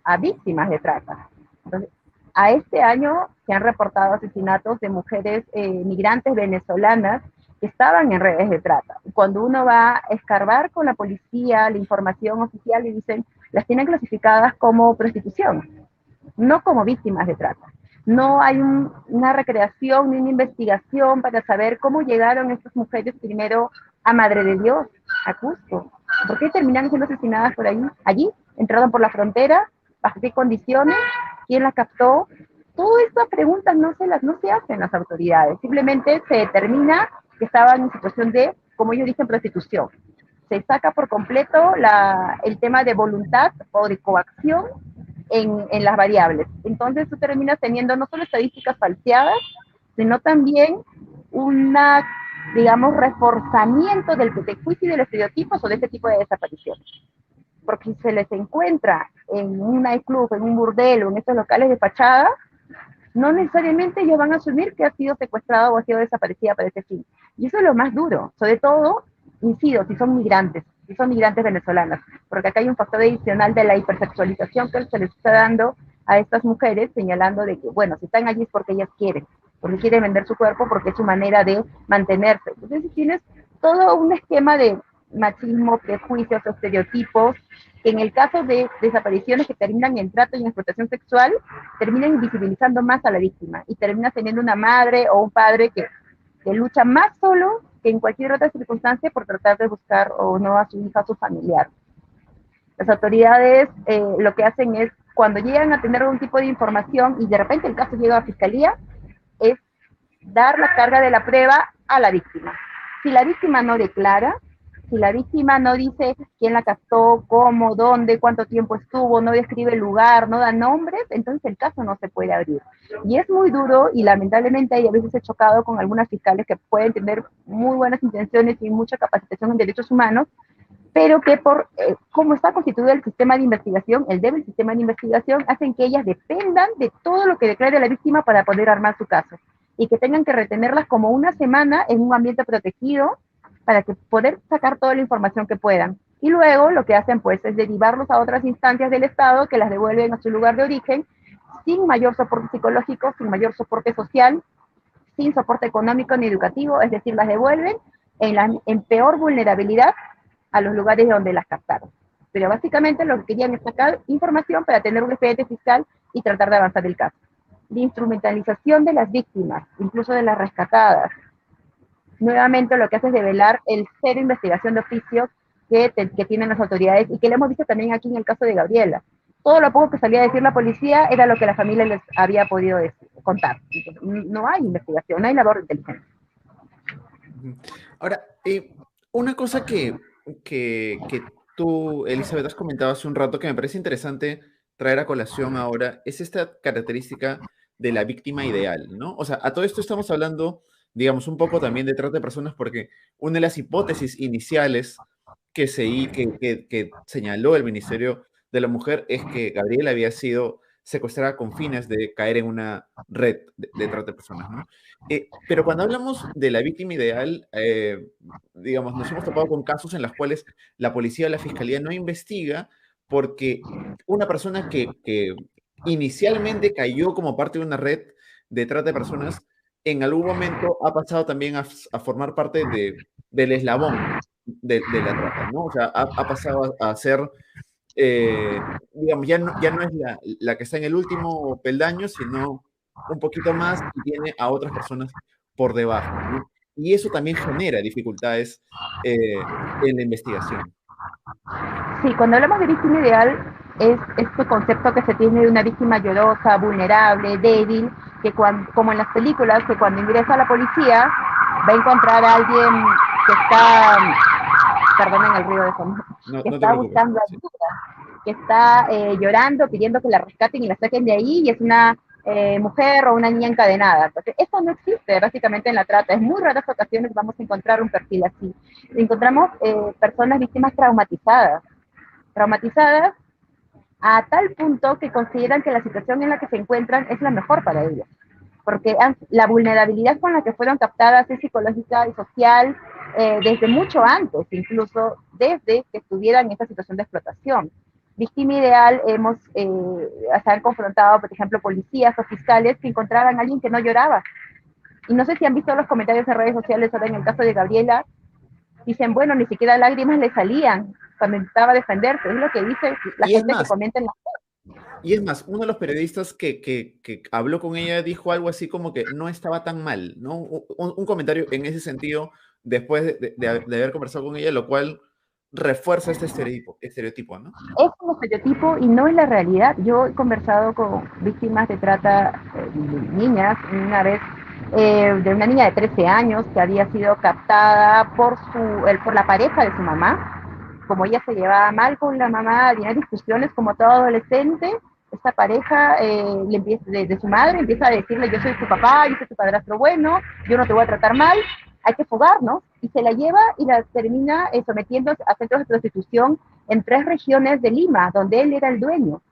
a víctimas de trata. Entonces, a este año se han reportado asesinatos de mujeres migrantes venezolanas que estaban en redes de trata. Cuando uno va a escarbar con la policía, la información oficial, y dicen, las tienen clasificadas como prostitución, no como víctimas de trata. No hay una recreación ni una investigación para saber cómo llegaron estas mujeres primero a Madre de Dios, a Cusco. ¿Por qué terminaron siendo asesinadas por ahí? Allí, entraron por la frontera, bajo qué condiciones, quién las captó. Todas estas preguntas no se hacen las autoridades, simplemente se determina que estaban en situación de, como ellos dicen, prostitución. Se saca por completo el tema de voluntad o de coacción en las variables. Entonces tú terminas teniendo no solo estadísticas falseadas, sino también una, digamos, reforzamiento del prejuicio y del estereotipo sobre este tipo de desapariciones. Porque si se les encuentra en un nightclub, en un burdel o en estos locales de fachada, no necesariamente ellos van a asumir que ha sido secuestrada o ha sido desaparecida para ese fin. Y eso es lo más duro, sobre todo, incido, si son migrantes venezolanas, porque acá hay un factor adicional de la hipersexualización que se les está dando a estas mujeres, señalando de que, bueno, si están allí es porque ellas quieren, porque quieren vender su cuerpo, porque es su manera de mantenerse. Entonces, si tienes todo un esquema de machismo, prejuicios, estereotipos, que en el caso de desapariciones que terminan en trato y en explotación sexual, terminan invisibilizando más a la víctima y terminas teniendo una madre o un padre que lucha más solo que en cualquier otra circunstancia por tratar de buscar o no a su hija, a su familiar. Las autoridades lo que hacen es, cuando llegan a tener algún tipo de información y de repente el caso llega a fiscalía, es dar la carga de la prueba a la víctima. Si la víctima no declara, si la víctima no dice quién la captó, cómo, dónde, cuánto tiempo estuvo, no describe el lugar, no da nombres, entonces el caso no se puede abrir. Y es muy duro y lamentablemente a veces he chocado con algunas fiscales que pueden tener muy buenas intenciones y mucha capacitación en derechos humanos, pero que por cómo está constituido el sistema de investigación, el débil sistema de investigación, hacen que ellas dependan de todo lo que declare la víctima para poder armar su caso y que tengan que retenerlas como una semana en un ambiente protegido para que poder sacar toda la información que puedan. Y luego lo que hacen pues es derivarlos a otras instancias del Estado que las devuelven a su lugar de origen sin mayor soporte psicológico, sin mayor soporte social, sin soporte económico ni educativo, es decir, las devuelven en peor vulnerabilidad a los lugares donde las captaron. Pero básicamente lo que querían es sacar información para tener un expediente fiscal y tratar de avanzar el caso. La instrumentalización de las víctimas, incluso de las rescatadas, nuevamente lo que hace es develar el cero investigación de oficio que tienen las autoridades y que lo hemos visto también aquí en el caso de Gabriela. Todo lo poco que salía a decir la policía era lo que la familia les había podido contar. Entonces, no hay investigación, no hay labor de inteligencia. Ahora, una cosa que tú, Elizabeth, has comentado hace un rato que me parece interesante traer a colación ahora es esta característica de la víctima ideal, ¿no? O sea, a todo esto estamos hablando, digamos, un poco también de trata de personas porque una de las hipótesis iniciales que señaló el Ministerio de la Mujer es que Gabriela había sido secuestrada con fines de caer en una red de trata de personas, ¿no? Pero cuando hablamos de la víctima ideal, digamos, nos hemos topado con casos en los cuales la policía o la fiscalía no investiga porque una persona que inicialmente cayó como parte de una red de trata de personas, en algún momento ha pasado también a formar parte del eslabón de la trata, ¿no? O sea, ha pasado a ser, digamos, ya no es la que está en el último peldaño, sino un poquito más y tiene a otras personas por debajo, ¿no? Y eso también genera dificultades en la investigación. Sí, cuando hablamos de víctima ideal, es este concepto que se tiene de una víctima llorosa, vulnerable, débil, que como en las películas, que cuando ingresa a la policía va a encontrar a alguien que está, perdonen el ruido de fondo, No, que no te está preocupes. buscando Sí. ayuda, que está llorando, pidiendo que la rescaten y la saquen de ahí, y es una mujer o una niña encadenada. Entonces, eso no existe básicamente en la trata. Es muy raras ocasiones vamos a encontrar un perfil así. Encontramos personas víctimas traumatizadas a tal punto que consideran que la situación en la que se encuentran es la mejor para ellos, porque la vulnerabilidad con la que fueron captadas es psicológica y social desde mucho antes, incluso desde que estuvieran en esta situación de explotación. Víctima ideal, se han confrontado, por ejemplo, policías o fiscales que encontraban a alguien que no lloraba. Y no sé si han visto los comentarios en redes sociales ahora en el caso de Gabriela, dicen, bueno, ni siquiera lágrimas le salían cuando intentaba defenderse, es lo que dice la Y es gente que más, comenta en la... Y es más, uno de los periodistas que habló con ella dijo algo así como que no estaba tan mal, ¿no? Un comentario en ese sentido después de haber conversado con ella, lo cual refuerza este estereotipo, ¿no? Es un estereotipo y no es la realidad. Yo he conversado con víctimas de trata, niñas, una vez de una niña de 13 años que había sido captada por la pareja de su mamá. Como ella se llevaba mal con la mamá, había discusiones como todo adolescente, esta pareja de su madre empieza a decirle, yo soy tu papá, yo soy tu padrastro bueno, yo no te voy a tratar mal, hay que fugarnos, y se la lleva y la termina sometiendo a centros de prostitución en 3 regiones de Lima, donde él era el dueño.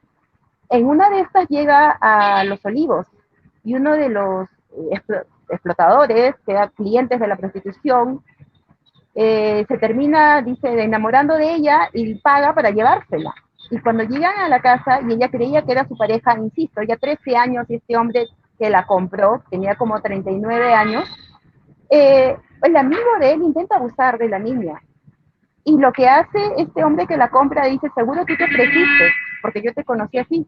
En una de estas llega a Los Olivos y uno de los explotadores, que eran clientes de la prostitución, se termina, dice, enamorando de ella y paga para llevársela. Y cuando llegan a la casa y ella creía que era su pareja, insisto, ella 13 años y este hombre que la compró, tenía como 39 años, el amigo de él intenta abusar de la niña. Y lo que hace este hombre que la compra dice, seguro tú te ofreciste, porque yo te conocí así.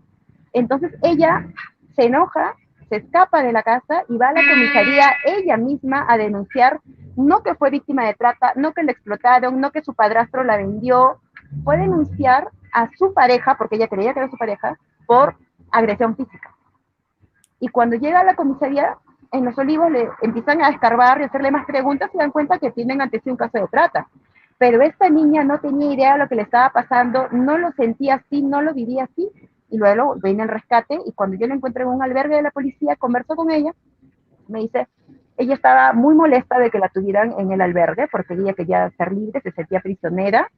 Entonces ella se enoja, se escapa de la casa y va a la comisaría ella misma a denunciar, no que fue víctima de trata, no que la explotaron, no que su padrastro la vendió, fue denunciar a su pareja, porque ella creía que era su pareja, por agresión física. Y cuando llega a la comisaría, en Los Olivos le empiezan a escarbar y hacerle más preguntas y se dan cuenta que tienen ante sí un caso de trata. Pero esta niña no tenía idea de lo que le estaba pasando, no lo sentía así, no lo vivía así. Y luego viene el rescate y cuando yo la encuentro en un albergue de la policía, converso con ella, me dice, ella estaba muy molesta de que la tuvieran en el albergue porque ella quería ser libre, se sentía prisionera.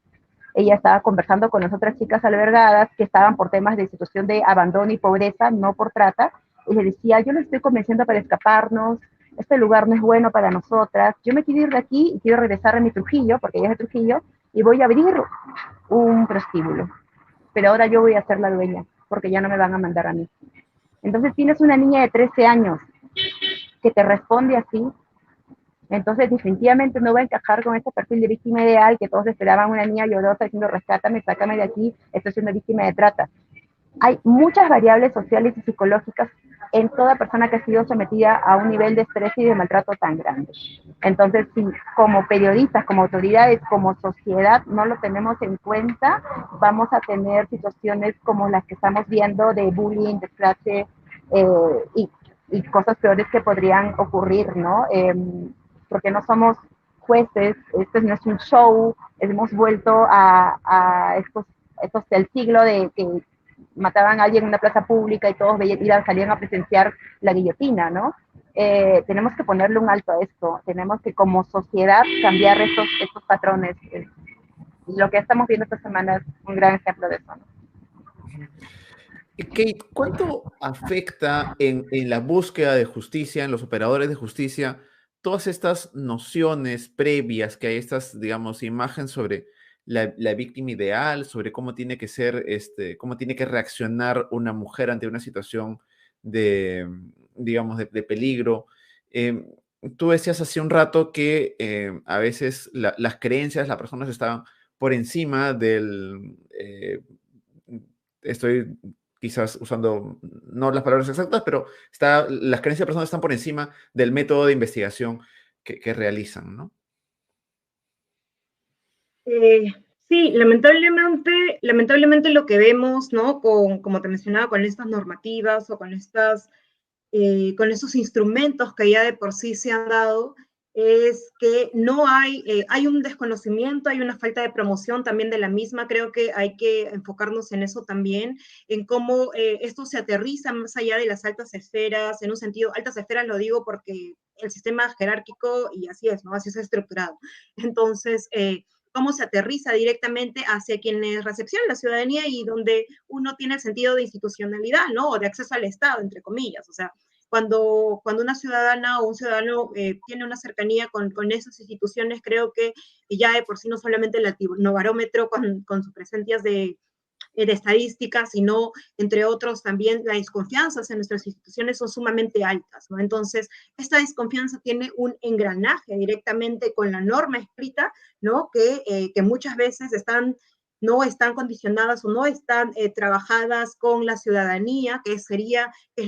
Ella estaba conversando con las otras chicas albergadas que estaban por temas de situación de abandono y pobreza, no por trata, y le decía, yo le estoy convenciendo para escaparnos, este lugar no es bueno para nosotras, yo me quiero ir de aquí y quiero regresar a mi Trujillo, porque ella es de Trujillo, y voy a abrir un prostíbulo, pero ahora yo voy a ser la dueña, porque ya no me van a mandar a mí. Entonces tienes una niña de 13 años que te responde así, entonces definitivamente no va a encajar con este perfil de víctima ideal que todos esperaban, una niña llorosa diciendo rescátame, sácame de aquí, estoy siendo víctima de trata. Hay muchas variables sociales y psicológicas en toda persona que ha sido sometida a un nivel de estrés y de maltrato tan grande. Entonces, si como periodistas, como autoridades, como sociedad no lo tenemos en cuenta, vamos a tener situaciones como las que estamos viendo de bullying, de clase y cosas peores que podrían ocurrir, ¿no? Porque no somos jueces, esto no es un show, hemos vuelto a estos del siglo de que mataban a alguien en una plaza pública y todos salían a presenciar la guillotina, ¿no? Tenemos que ponerle un alto a esto, tenemos que como sociedad cambiar estos patrones. Lo que estamos viendo esta semana es un gran ejemplo de eso, ¿no? Kate, ¿cuánto afecta en la búsqueda de justicia, en los operadores de justicia, todas estas nociones previas que hay, estas, digamos, imágenes sobre la víctima ideal, sobre cómo tiene que ser, cómo tiene que reaccionar una mujer ante una situación de, digamos, de peligro? Eh, Tú decías hace un rato que a veces las creencias, las personas estaban por encima del... estoy quizás usando no las palabras exactas, pero las creencias de personas están por encima del método de investigación que realizan, ¿no? Eh, sí, lamentablemente lo que vemos, ¿no? Como te mencionaba, con estas normativas o con estos instrumentos que ya de por sí se han dado, es que no hay un desconocimiento, hay una falta de promoción también de la misma. Creo que hay que enfocarnos en eso también, en cómo esto se aterriza más allá de las altas esferas, en un sentido, altas esferas lo digo porque el sistema jerárquico, y así es, ¿no? Así es estructurado. Entonces, cómo se aterriza directamente hacia quienes recepcionan la ciudadanía y donde uno tiene el sentido de institucionalidad, ¿no? O de acceso al Estado, entre comillas. O sea, cuando una ciudadana o un ciudadano tiene una cercanía con esas instituciones, creo que ya de por sí no solamente el Actinobarómetro con sus presencias de estadísticas, sino, entre otros, también las desconfianzas en nuestras instituciones son sumamente altas, ¿no? Entonces, esta desconfianza tiene un engranaje directamente con la norma escrita, ¿no? Que muchas veces no están condicionadas o no están trabajadas con la ciudadanía, que es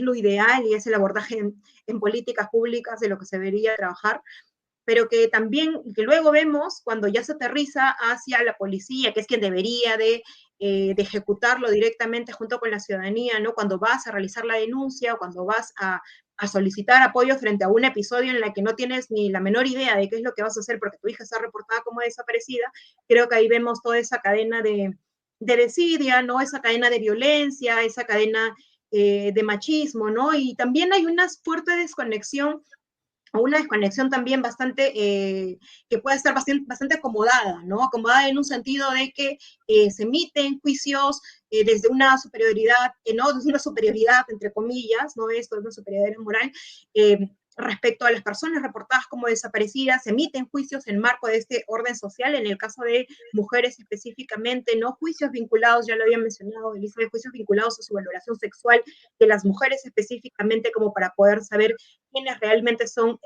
lo ideal y es el abordaje en políticas públicas de lo que se debería trabajar, pero que también, que luego vemos cuando ya se aterriza hacia la policía, que es quien debería de ejecutarlo directamente junto con la ciudadanía, ¿no? Cuando vas a realizar la denuncia o cuando vas a solicitar apoyo frente a un episodio en el que no tienes ni la menor idea de qué es lo que vas a hacer porque tu hija está reportada como desaparecida, creo que ahí vemos toda esa cadena de desidia, ¿no? Esa cadena de violencia, esa cadena de machismo, ¿no? Y también hay una fuerte desconexión o una desconexión también bastante, que puede estar bastante acomodada, ¿no? Acomodada en un sentido de que se emiten juicios desde una superioridad, no, desde una superioridad, entre comillas, ¿no? Esto es una superioridad moral, respecto a las personas reportadas como desaparecidas, se emiten juicios en marco de este orden social, en el caso de mujeres específicamente, ¿no? Juicios vinculados, ya lo había mencionado Elizabeth, juicios vinculados a su valoración sexual de las mujeres específicamente, como para poder saber quiénes realmente son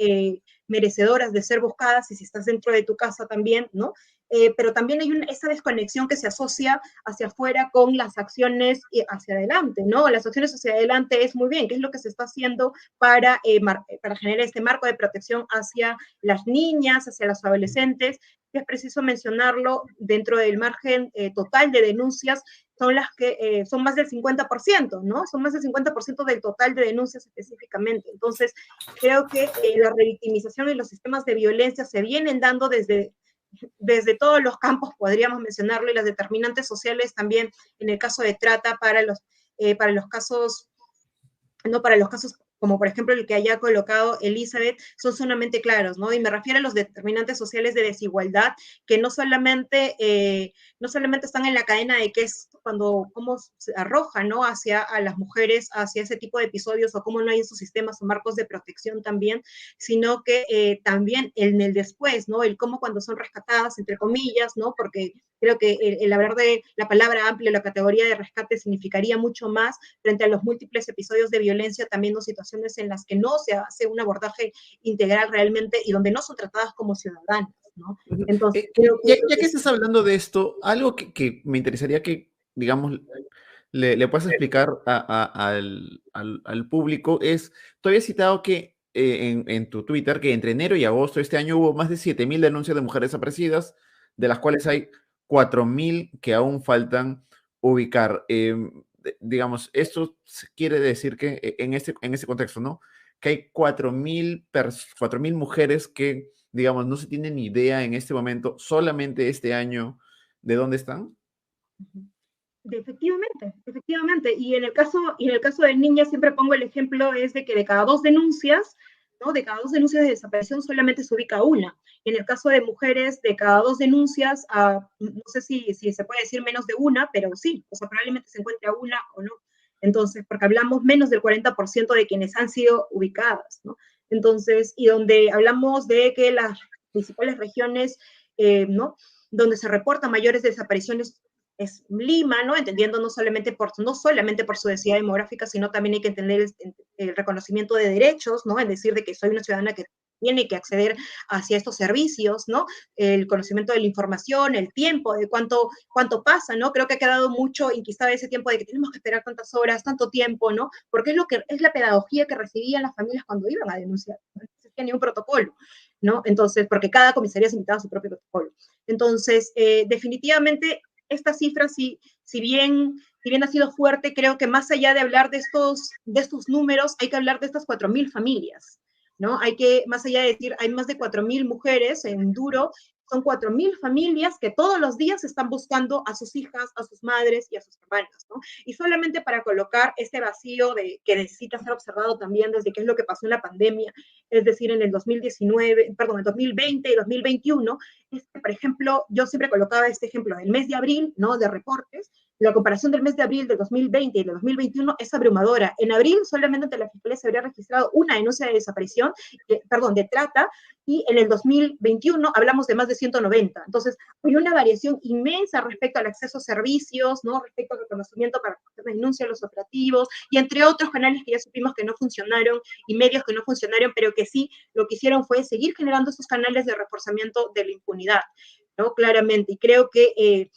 merecedoras de ser buscadas y si estás dentro de tu casa también, ¿no? Pero también hay esa desconexión que se asocia hacia afuera con las acciones hacia adelante, ¿no? Las acciones hacia adelante es muy bien, ¿qué es lo que se está haciendo para generar este marco de protección hacia las niñas, hacia los adolescentes? Es preciso mencionarlo, dentro del margen total de denuncias, son las que son más del 50%, ¿no? Son más del 50% del total de denuncias específicamente. Entonces, creo que la revictimización y los sistemas de violencia se vienen dando desde todos los campos, podríamos mencionarlo, y las determinantes sociales también, en el caso de trata, para los casos, no para los casos como por ejemplo el que haya colocado Elizabeth, son sumamente claros, ¿no? Y me refiero a los determinantes sociales de desigualdad, que no solamente están en la cadena de que es cómo se arroja, ¿no? Hacia a las mujeres, hacia ese tipo de episodios, o cómo no hay esos sistemas o marcos de protección también, sino que también en el después, ¿no? El cómo cuando son rescatadas, entre comillas, ¿no? Porque creo que el hablar de la palabra amplia, la categoría de rescate significaría mucho más frente a los múltiples episodios de violencia, también dos situaciones en las que no se hace un abordaje integral realmente y donde no son tratadas como ciudadanas, ¿no? Entonces, creo que ya que estás hablando de esto, algo que me interesaría que, digamos, le puedas explicar al público es, tú habías citado que en tu Twitter que entre enero y agosto de este año hubo más de 7.000 denuncias de mujeres desaparecidas, de las cuales hay 4.000 que aún faltan ubicar. Digamos, esto quiere decir que en ese contexto, ¿no? Que hay 4.000 mujeres que digamos, no se tiene ni idea en este momento, solamente este año, de dónde están? Efectivamente, efectivamente. Y en el caso de niñas, siempre pongo el ejemplo, es de que de cada 2 denuncias, ¿no? De cada 2 denuncias de desaparición solamente se ubica una. Y en el caso de mujeres, de cada 2 denuncias, no sé si se puede decir menos de una, pero sí, o sea, probablemente se encuentre una o no. Entonces, porque hablamos menos del 40% de quienes han sido ubicadas, ¿no? Entonces, y donde hablamos de que las principales regiones, ¿no? Donde se reportan mayores desapariciones es Lima, ¿no? Entendiendo no solamente por su densidad demográfica, sino también hay que entender el reconocimiento de derechos, ¿no? Es decir, de que soy una ciudadana que tiene que acceder hacia estos servicios, ¿no? El conocimiento de la información, el tiempo, de cuánto pasa, ¿no? Creo que ha quedado mucho inquistado ese tiempo de que tenemos que esperar tantas horas, tanto tiempo, ¿no? Porque es la pedagogía que recibían las familias cuando iban a denunciar. No existía ni un protocolo, ¿no? Entonces, porque cada comisaría se invitaba a su propio protocolo. Entonces, definitivamente esta cifra, si bien ha sido fuerte, creo que más allá de hablar de estos números, hay que hablar de estas 4.000 familias, ¿no? Más allá de decir, hay más de 4.000 mujeres en Duro, son 4.000 familias que todos los días están buscando a sus hijas, a sus madres y a sus hermanas, ¿no? Y solamente para colocar este vacío que necesita ser observado también desde qué es lo que pasó en la pandemia, es decir, en el 2020 y 2021, por ejemplo, yo siempre colocaba este ejemplo del mes de abril, ¿no? De reportes. La comparación del mes de abril del 2020 y del 2021 es abrumadora. En abril solamente ante la Fiscalía se habría registrado una denuncia de desaparición, de trata, y en el 2021 hablamos de más de 190. Entonces, hay una variación inmensa respecto al acceso a servicios, ¿no? Respecto al reconocimiento para hacer denuncia a los operativos, y entre otros canales que ya supimos que no funcionaron, y medios que no funcionaron, pero que sí lo que hicieron fue seguir generando esos canales de reforzamiento de la impunidad, ¿no? Claramente. Y creo que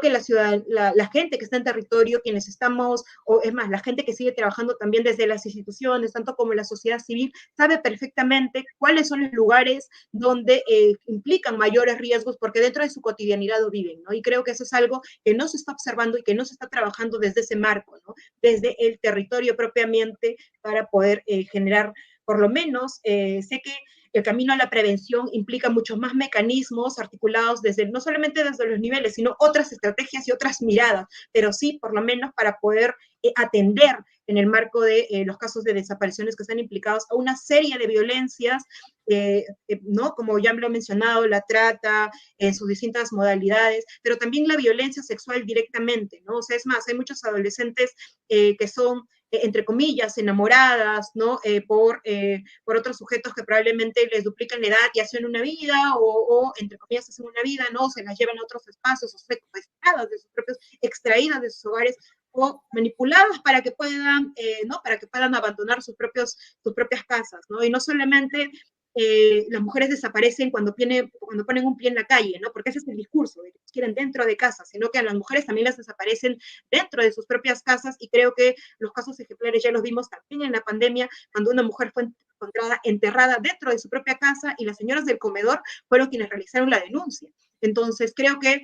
la gente que está en territorio, quienes estamos, o es más, la gente que sigue trabajando también desde las instituciones, tanto como la sociedad civil, sabe perfectamente cuáles son los lugares donde implican mayores riesgos, porque dentro de su cotidianidad lo viven, ¿no? Y creo que eso es algo que no se está observando y que no se está trabajando desde ese marco, ¿no? Desde el territorio propiamente, para poder generar, por lo menos, sé que el camino a la prevención implica muchos más mecanismos articulados no solamente desde los niveles, sino otras estrategias y otras miradas, pero sí, por lo menos, para poder atender en el marco de los casos de desapariciones que están implicados a una serie de violencias, ¿no? Como ya lo he mencionado, la trata en sus distintas modalidades, pero también la violencia sexual directamente, ¿no? O sea, es más, hay muchos adolescentes que son entre comillas, enamoradas, ¿no? Por otros sujetos que probablemente les duplican la edad y hacen una vida, o entre comillas, hacen una vida, ¿no? Se las llevan a otros espacios, o secuestradas de sus propios, extraídas de sus hogares, o manipuladas para que puedan, ¿no? Para que puedan abandonar sus propias casas, ¿no? Y no solamente las mujeres desaparecen cuando ponen un pie en la calle, ¿no? Porque ese es el discurso, de que quieren dentro de casa, sino que a las mujeres también las desaparecen dentro de sus propias casas, y creo que los casos ejemplares ya los vimos también en la pandemia, cuando una mujer fue encontrada enterrada dentro de su propia casa y las señoras del comedor fueron quienes realizaron la denuncia. Entonces, creo que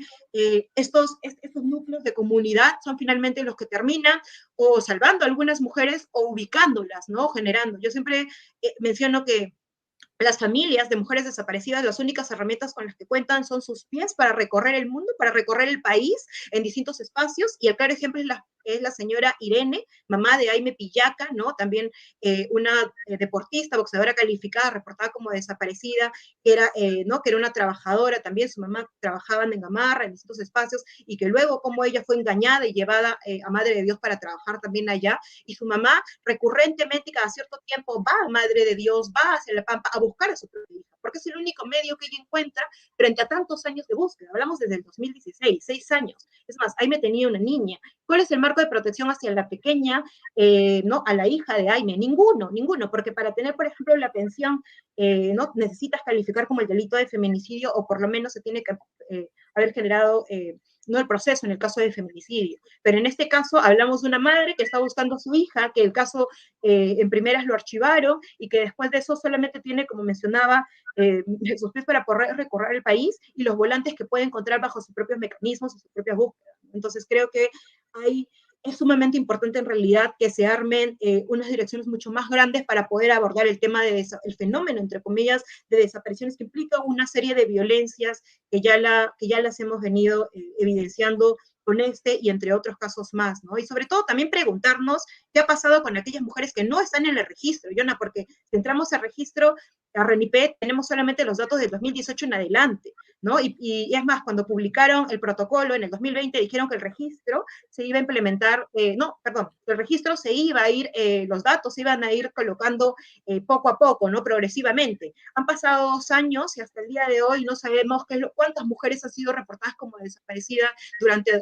estos núcleos de comunidad son finalmente los que terminan o salvando a algunas mujeres o ubicándolas, ¿no? Generando. Yo siempre menciono que las familias de mujeres desaparecidas, las únicas herramientas con las que cuentan son sus pies para recorrer el mundo, para recorrer el país en distintos espacios, y el claro ejemplo es la señora Irene, mamá de Aime Pillaca, ¿no? También una deportista, boxeadora calificada, reportada como desaparecida, ¿no? Que era una trabajadora, también su mamá trabajaba en Gamarra, en distintos espacios, y que luego como ella fue engañada y llevada a Madre de Dios para trabajar también allá, y su mamá recurrentemente cada cierto tiempo va a Madre de Dios, va hacia La Pampa a buscar a su propia hija, porque es el único medio que ella encuentra frente a tantos años de búsqueda. Hablamos desde el 2016, 6 años. Es más, Aime tenía una niña. ¿Cuál es el marco de protección hacia la pequeña, no, a la hija de Aime? Ninguno, porque para tener, por ejemplo, la pensión, no necesitas calificar como el delito de feminicidio, o por lo menos se tiene que haber generado no el proceso en el caso de feminicidio. Pero en este caso hablamos de una madre que está buscando a su hija, que el caso en primeras lo archivaron, y que después de eso solamente tiene, como mencionaba, sus pies para poder recorrer el país, y los volantes que puede encontrar bajo sus propios mecanismos y sus propias búsquedas. Entonces creo que hay es sumamente importante en realidad que se armen unas direcciones mucho más grandes para poder abordar el tema el fenómeno, entre comillas, de desapariciones que implica una serie de violencias que ya las hemos venido evidenciando con este y entre otros casos más, ¿no? Y sobre todo también preguntarnos qué ha pasado con aquellas mujeres que no están en el registro, Yona, porque si entramos al registro, a RENIPED, tenemos solamente los datos del 2018 en adelante, ¿no? Y es más, cuando publicaron el protocolo en el 2020, dijeron que el registro se iba a implementar, el registro se iba a ir, los datos se iban a ir colocando poco a poco, ¿no? Progresivamente. Han pasado 2 años y hasta el día de hoy no sabemos cuántas mujeres han sido reportadas como desaparecidas durante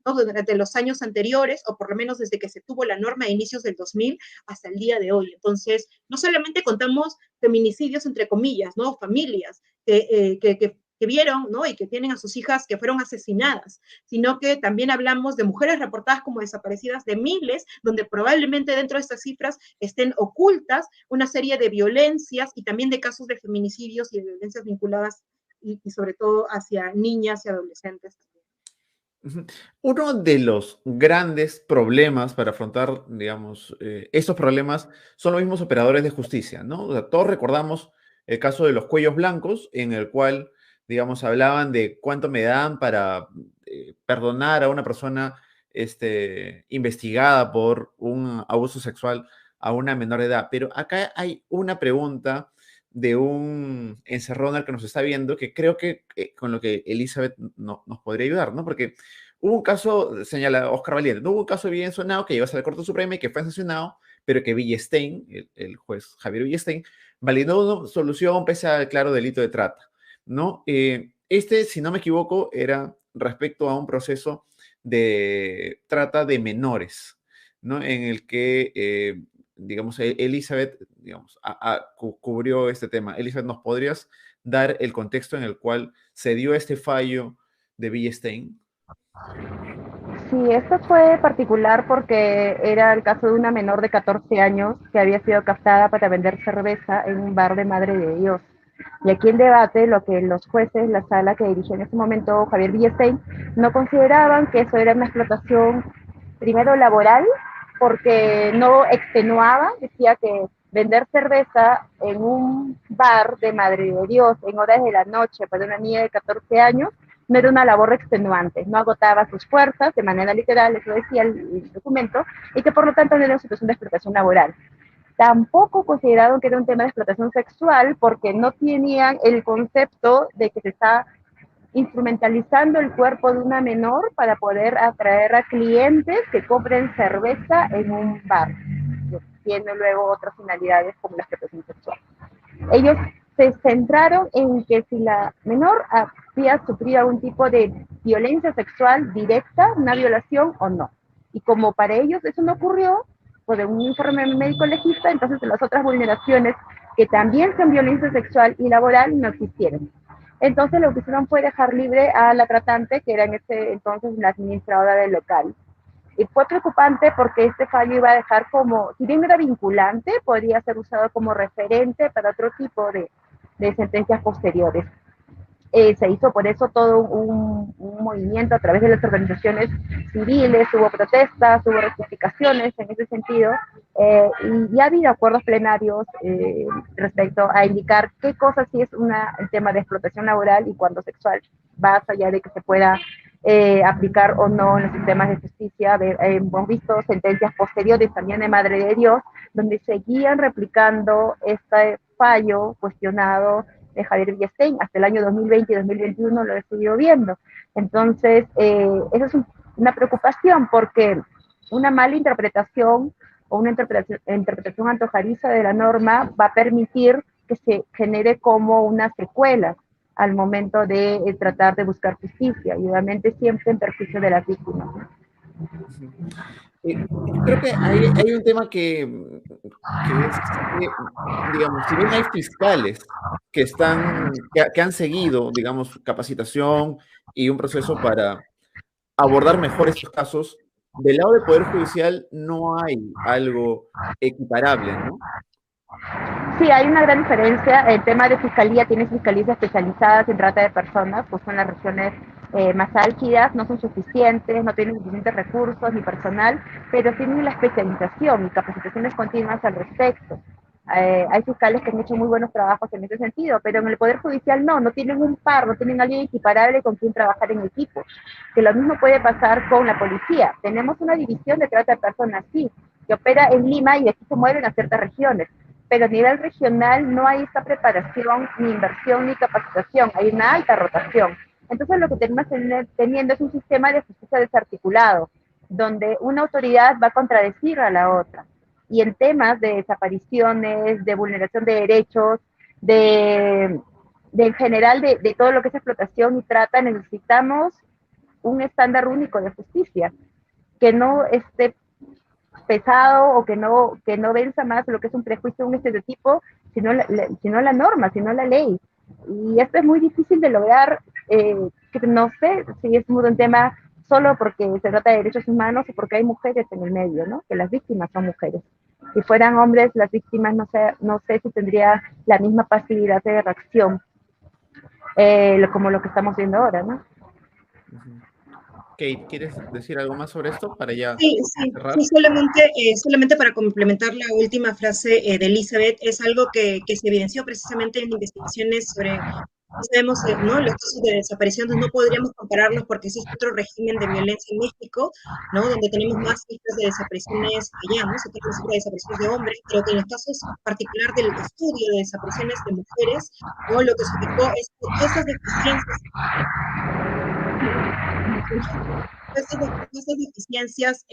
durante los años anteriores, o por lo menos desde que se tuvo la norma a inicios del 2000 hasta el día de hoy. Entonces, no solamente contamos feminicidios, entre comillas, ¿no? Familias que vieron, ¿no? Y que tienen a sus hijas que fueron asesinadas, sino que también hablamos de mujeres reportadas como desaparecidas, de miles, donde probablemente dentro de estas cifras estén ocultas una serie de violencias y también de casos de feminicidios y de violencias vinculadas y sobre todo hacia niñas y adolescentes. Uno de los grandes problemas para afrontar, digamos, estos problemas son los mismos operadores de justicia, ¿no? O sea, todos recordamos el caso de los cuellos blancos, en el cual, digamos, hablaban de cuánto me dan para perdonar a una persona investigada por un abuso sexual a una menor edad. Pero acá hay una pregunta de un encerrón al que nos está viendo, que creo que con lo que Elizabeth nos podría ayudar, ¿no? Porque hubo un caso, señala Oscar Valiente, ¿no? Hubo un caso bien sonado que llegó hasta la Corte Suprema y que fue sancionado, pero que Villestein, el juez Javier Villestein, validó una solución pese al claro delito de trata, ¿no? Si no me equivoco, era respecto a un proceso de trata de menores, ¿no? En el que digamos, Elizabeth, digamos, cubrió este tema. Elizabeth, ¿nos podrías dar el contexto en el cual se dio este fallo de Villestein? Sí, esto fue particular porque era el caso de una menor de 14 años que había sido captada para vender cerveza en un bar de Madre de Dios. Y aquí en debate, lo que los jueces, la sala que dirigió en ese momento Javier Villestein, no consideraban que eso era una explotación, primero laboral, porque no extenuaba, decía que vender cerveza en un bar de Madre de Dios en horas de la noche para una niña de 14 años no era una labor extenuante, no agotaba sus fuerzas de manera literal, eso decía el documento, y que por lo tanto no era una situación de explotación laboral. Tampoco consideraron que era un tema de explotación sexual porque no tenían el concepto de que se está instrumentalizando el cuerpo de una menor para poder atraer a clientes que compren cerveza en un bar, tiene luego otras finalidades como la explotación sexual. Ellos se centraron en que si la menor había sufrido algún tipo de violencia sexual directa, una violación o no. Y como para ellos eso no ocurrió, por un informe médico legista, entonces las otras vulneraciones que también son violencia sexual y laboral no existieron. Entonces lo que hicieron fue dejar libre a la tratante, que era en ese entonces la administradora del local. Y fue preocupante porque este fallo iba a dejar como, si bien no era vinculante, podría ser usado como referente para otro tipo de sentencias posteriores. Se hizo por eso todo un movimiento a través de las organizaciones civiles, hubo protestas, hubo rectificaciones en ese sentido, y ya ha habido acuerdos plenarios respecto a indicar qué cosas sí es el tema de explotación laboral y cuando sexual, más allá de que se pueda aplicar o no en los sistemas de justicia. Hemos visto sentencias posteriores también de Madre de Dios, donde seguían replicando este fallo cuestionado de Javier Villestein, hasta el año 2020 y 2021 lo he seguido viendo. Entonces, eso es una preocupación porque una mala interpretación o una interpretación antojadiza de la norma va a permitir que se genere como una secuela al momento de tratar de buscar justicia, y obviamente siempre en perjuicio de las víctimas. Creo que hay un tema que es, digamos, si bien hay fiscales que han seguido, digamos, capacitación y un proceso para abordar mejor estos casos, del lado del Poder Judicial no hay algo equiparable, ¿no? Sí, hay una gran diferencia. El tema de fiscalía tiene fiscalías especializadas en trata de personas, pues son las regiones más álgidas, no son suficientes, no tienen suficientes recursos ni personal, pero tienen la especialización y capacitaciones continuas al respecto. Hay fiscales que han hecho muy buenos trabajos en ese sentido, pero en el Poder Judicial no tienen un par, no tienen alguien equiparable con quien trabajar en equipo. Que lo mismo puede pasar con la policía. Tenemos una división de trata de personas, sí, que opera en Lima y de aquí se mueven a ciertas regiones, pero a nivel regional no hay esta preparación, ni inversión, ni capacitación, hay una alta rotación. Entonces lo que tenemos teniendo es un sistema de justicia desarticulado, donde una autoridad va a contradecir a la otra. Y en temas de desapariciones, de vulneración de derechos, en general de todo lo que es explotación y trata, necesitamos un estándar único de justicia, que no esté pesado o que no venza más lo que es un prejuicio, un estereotipo, sino la norma, sino la ley. Y esto es muy difícil de lograr, que no sé si es un tema solo porque se trata de derechos humanos o porque hay mujeres en el medio, ¿no? Que las víctimas son mujeres. Si fueran hombres, las víctimas no sé si tendría la misma pasividad de reacción como lo que estamos viendo ahora, ¿no? Kate, ¿quieres decir algo más sobre esto para ya cerrar? Sí, solamente para complementar la última frase de Elizabeth, es algo que se evidenció precisamente en investigaciones sobre, sabemos, ¿no? Los casos de desaparición, no podríamos compararlos porque existe otro régimen de violencia en México, ¿no? Donde tenemos más cifras de desapariciones allá, ¿no? Se tiene una cifra de desapariciones de hombres, pero que en los casos particular del estudio de desapariciones de mujeres, ¿no? Lo que se ubicó es que esas deficiencias esas deficiencias,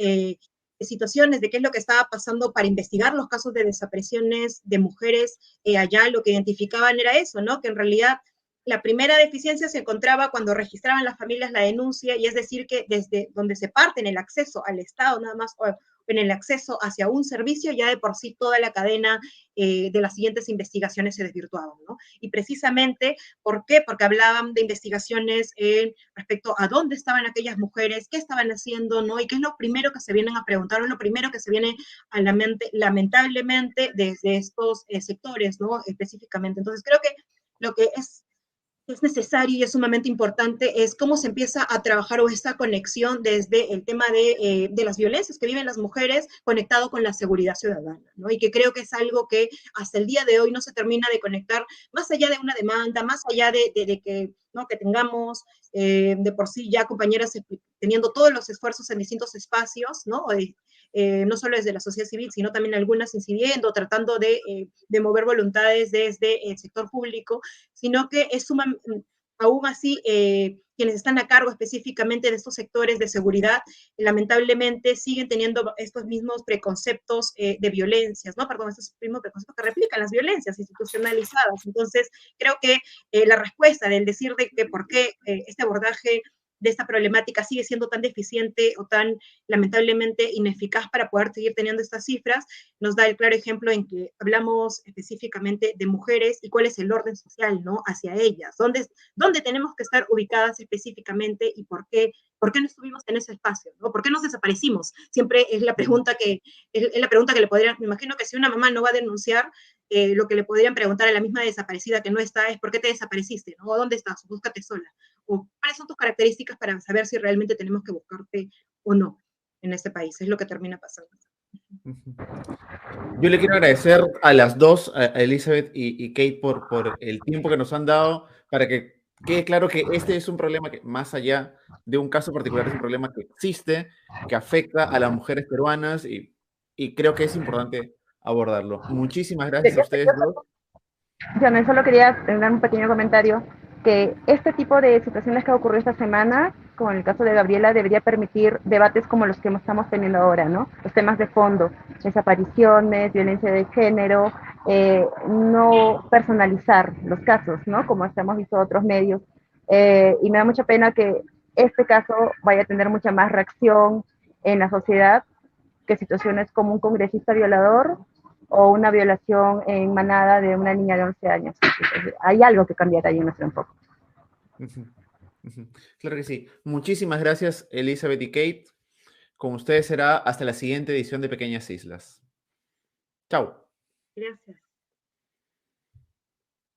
situaciones de qué es lo que estaba pasando para investigar los casos de desapariciones de mujeres allá, lo que identificaban era eso, ¿no? Que en realidad la primera deficiencia se encontraba cuando registraban las familias la denuncia, y es decir, que desde donde se parte en el acceso al Estado, nada más, o en el acceso hacia un servicio, ya de por sí toda la cadena de las siguientes investigaciones se desvirtuaban, ¿no? Y precisamente, ¿por qué? Porque hablaban de investigaciones respecto a dónde estaban aquellas mujeres, qué estaban haciendo, ¿no? Y qué es lo primero que se vienen a preguntar, o es lo primero que se viene a la mente, lamentablemente, desde estos sectores, ¿no? Específicamente. Entonces, creo que lo que es necesario y es sumamente importante es cómo se empieza a trabajar o esta conexión desde el tema de las violencias que viven las mujeres conectado con la seguridad ciudadana, ¿no? Y que creo que es algo que hasta el día de hoy no se termina de conectar, más allá de una demanda, más allá de que, ¿no? Que tengamos de por sí ya compañeras teniendo todos los esfuerzos en distintos espacios, ¿no? No solo desde la sociedad civil, sino también algunas incidiendo, tratando de mover voluntades desde el sector público, sino que es aún así, quienes están a cargo específicamente de estos sectores de seguridad, lamentablemente siguen teniendo estos mismos preconceptos de violencias, ¿no? Perdón, estos mismos preconceptos que replican las violencias institucionalizadas. Entonces, creo que la respuesta del decir de que por qué este abordaje de esta problemática sigue siendo tan deficiente o tan lamentablemente ineficaz para poder seguir teniendo estas cifras, nos da el claro ejemplo en que hablamos específicamente de mujeres y cuál es el orden social, ¿no? Hacia ellas, dónde tenemos que estar ubicadas específicamente y por qué no estuvimos en ese espacio, ¿no? ¿Por qué nos desaparecimos? Siempre es la pregunta que le podrían, me imagino que si una mamá no va a denunciar, lo que le podrían preguntar a la misma desaparecida que no está es ¿por qué te desapareciste? ¿No? ¿O dónde estás? Búscate sola. O cuáles son tus características para saber si realmente tenemos que buscarte o no en este país. Es lo que termina pasando. Yo le quiero agradecer a las dos, a Elizabeth y Kate, por el tiempo que nos han dado para que quede claro que este es un problema que, más allá de un caso particular, es un problema que existe, que afecta a las mujeres peruanas y creo que es importante abordarlo. Muchísimas gracias a ustedes dos. Yo solo quería dar un pequeño comentario, que este tipo de situaciones que ha ocurrido esta semana, como en el caso de Gabriela, debería permitir debates como los que estamos teniendo ahora, ¿no? Los temas de fondo, desapariciones, violencia de género, no personalizar los casos, ¿no? Como hemos visto otros medios. Y me da mucha pena que este caso vaya a tener mucha más reacción en la sociedad que situaciones como un congresista violador o una violación en manada de una niña de 11 años. Entonces, hay algo que cambiar ahí en nuestro enfoque. Claro que sí. Muchísimas gracias, Elizabeth y Kate. Con ustedes será hasta la siguiente edición de Pequeñas Islas. Chao. Gracias.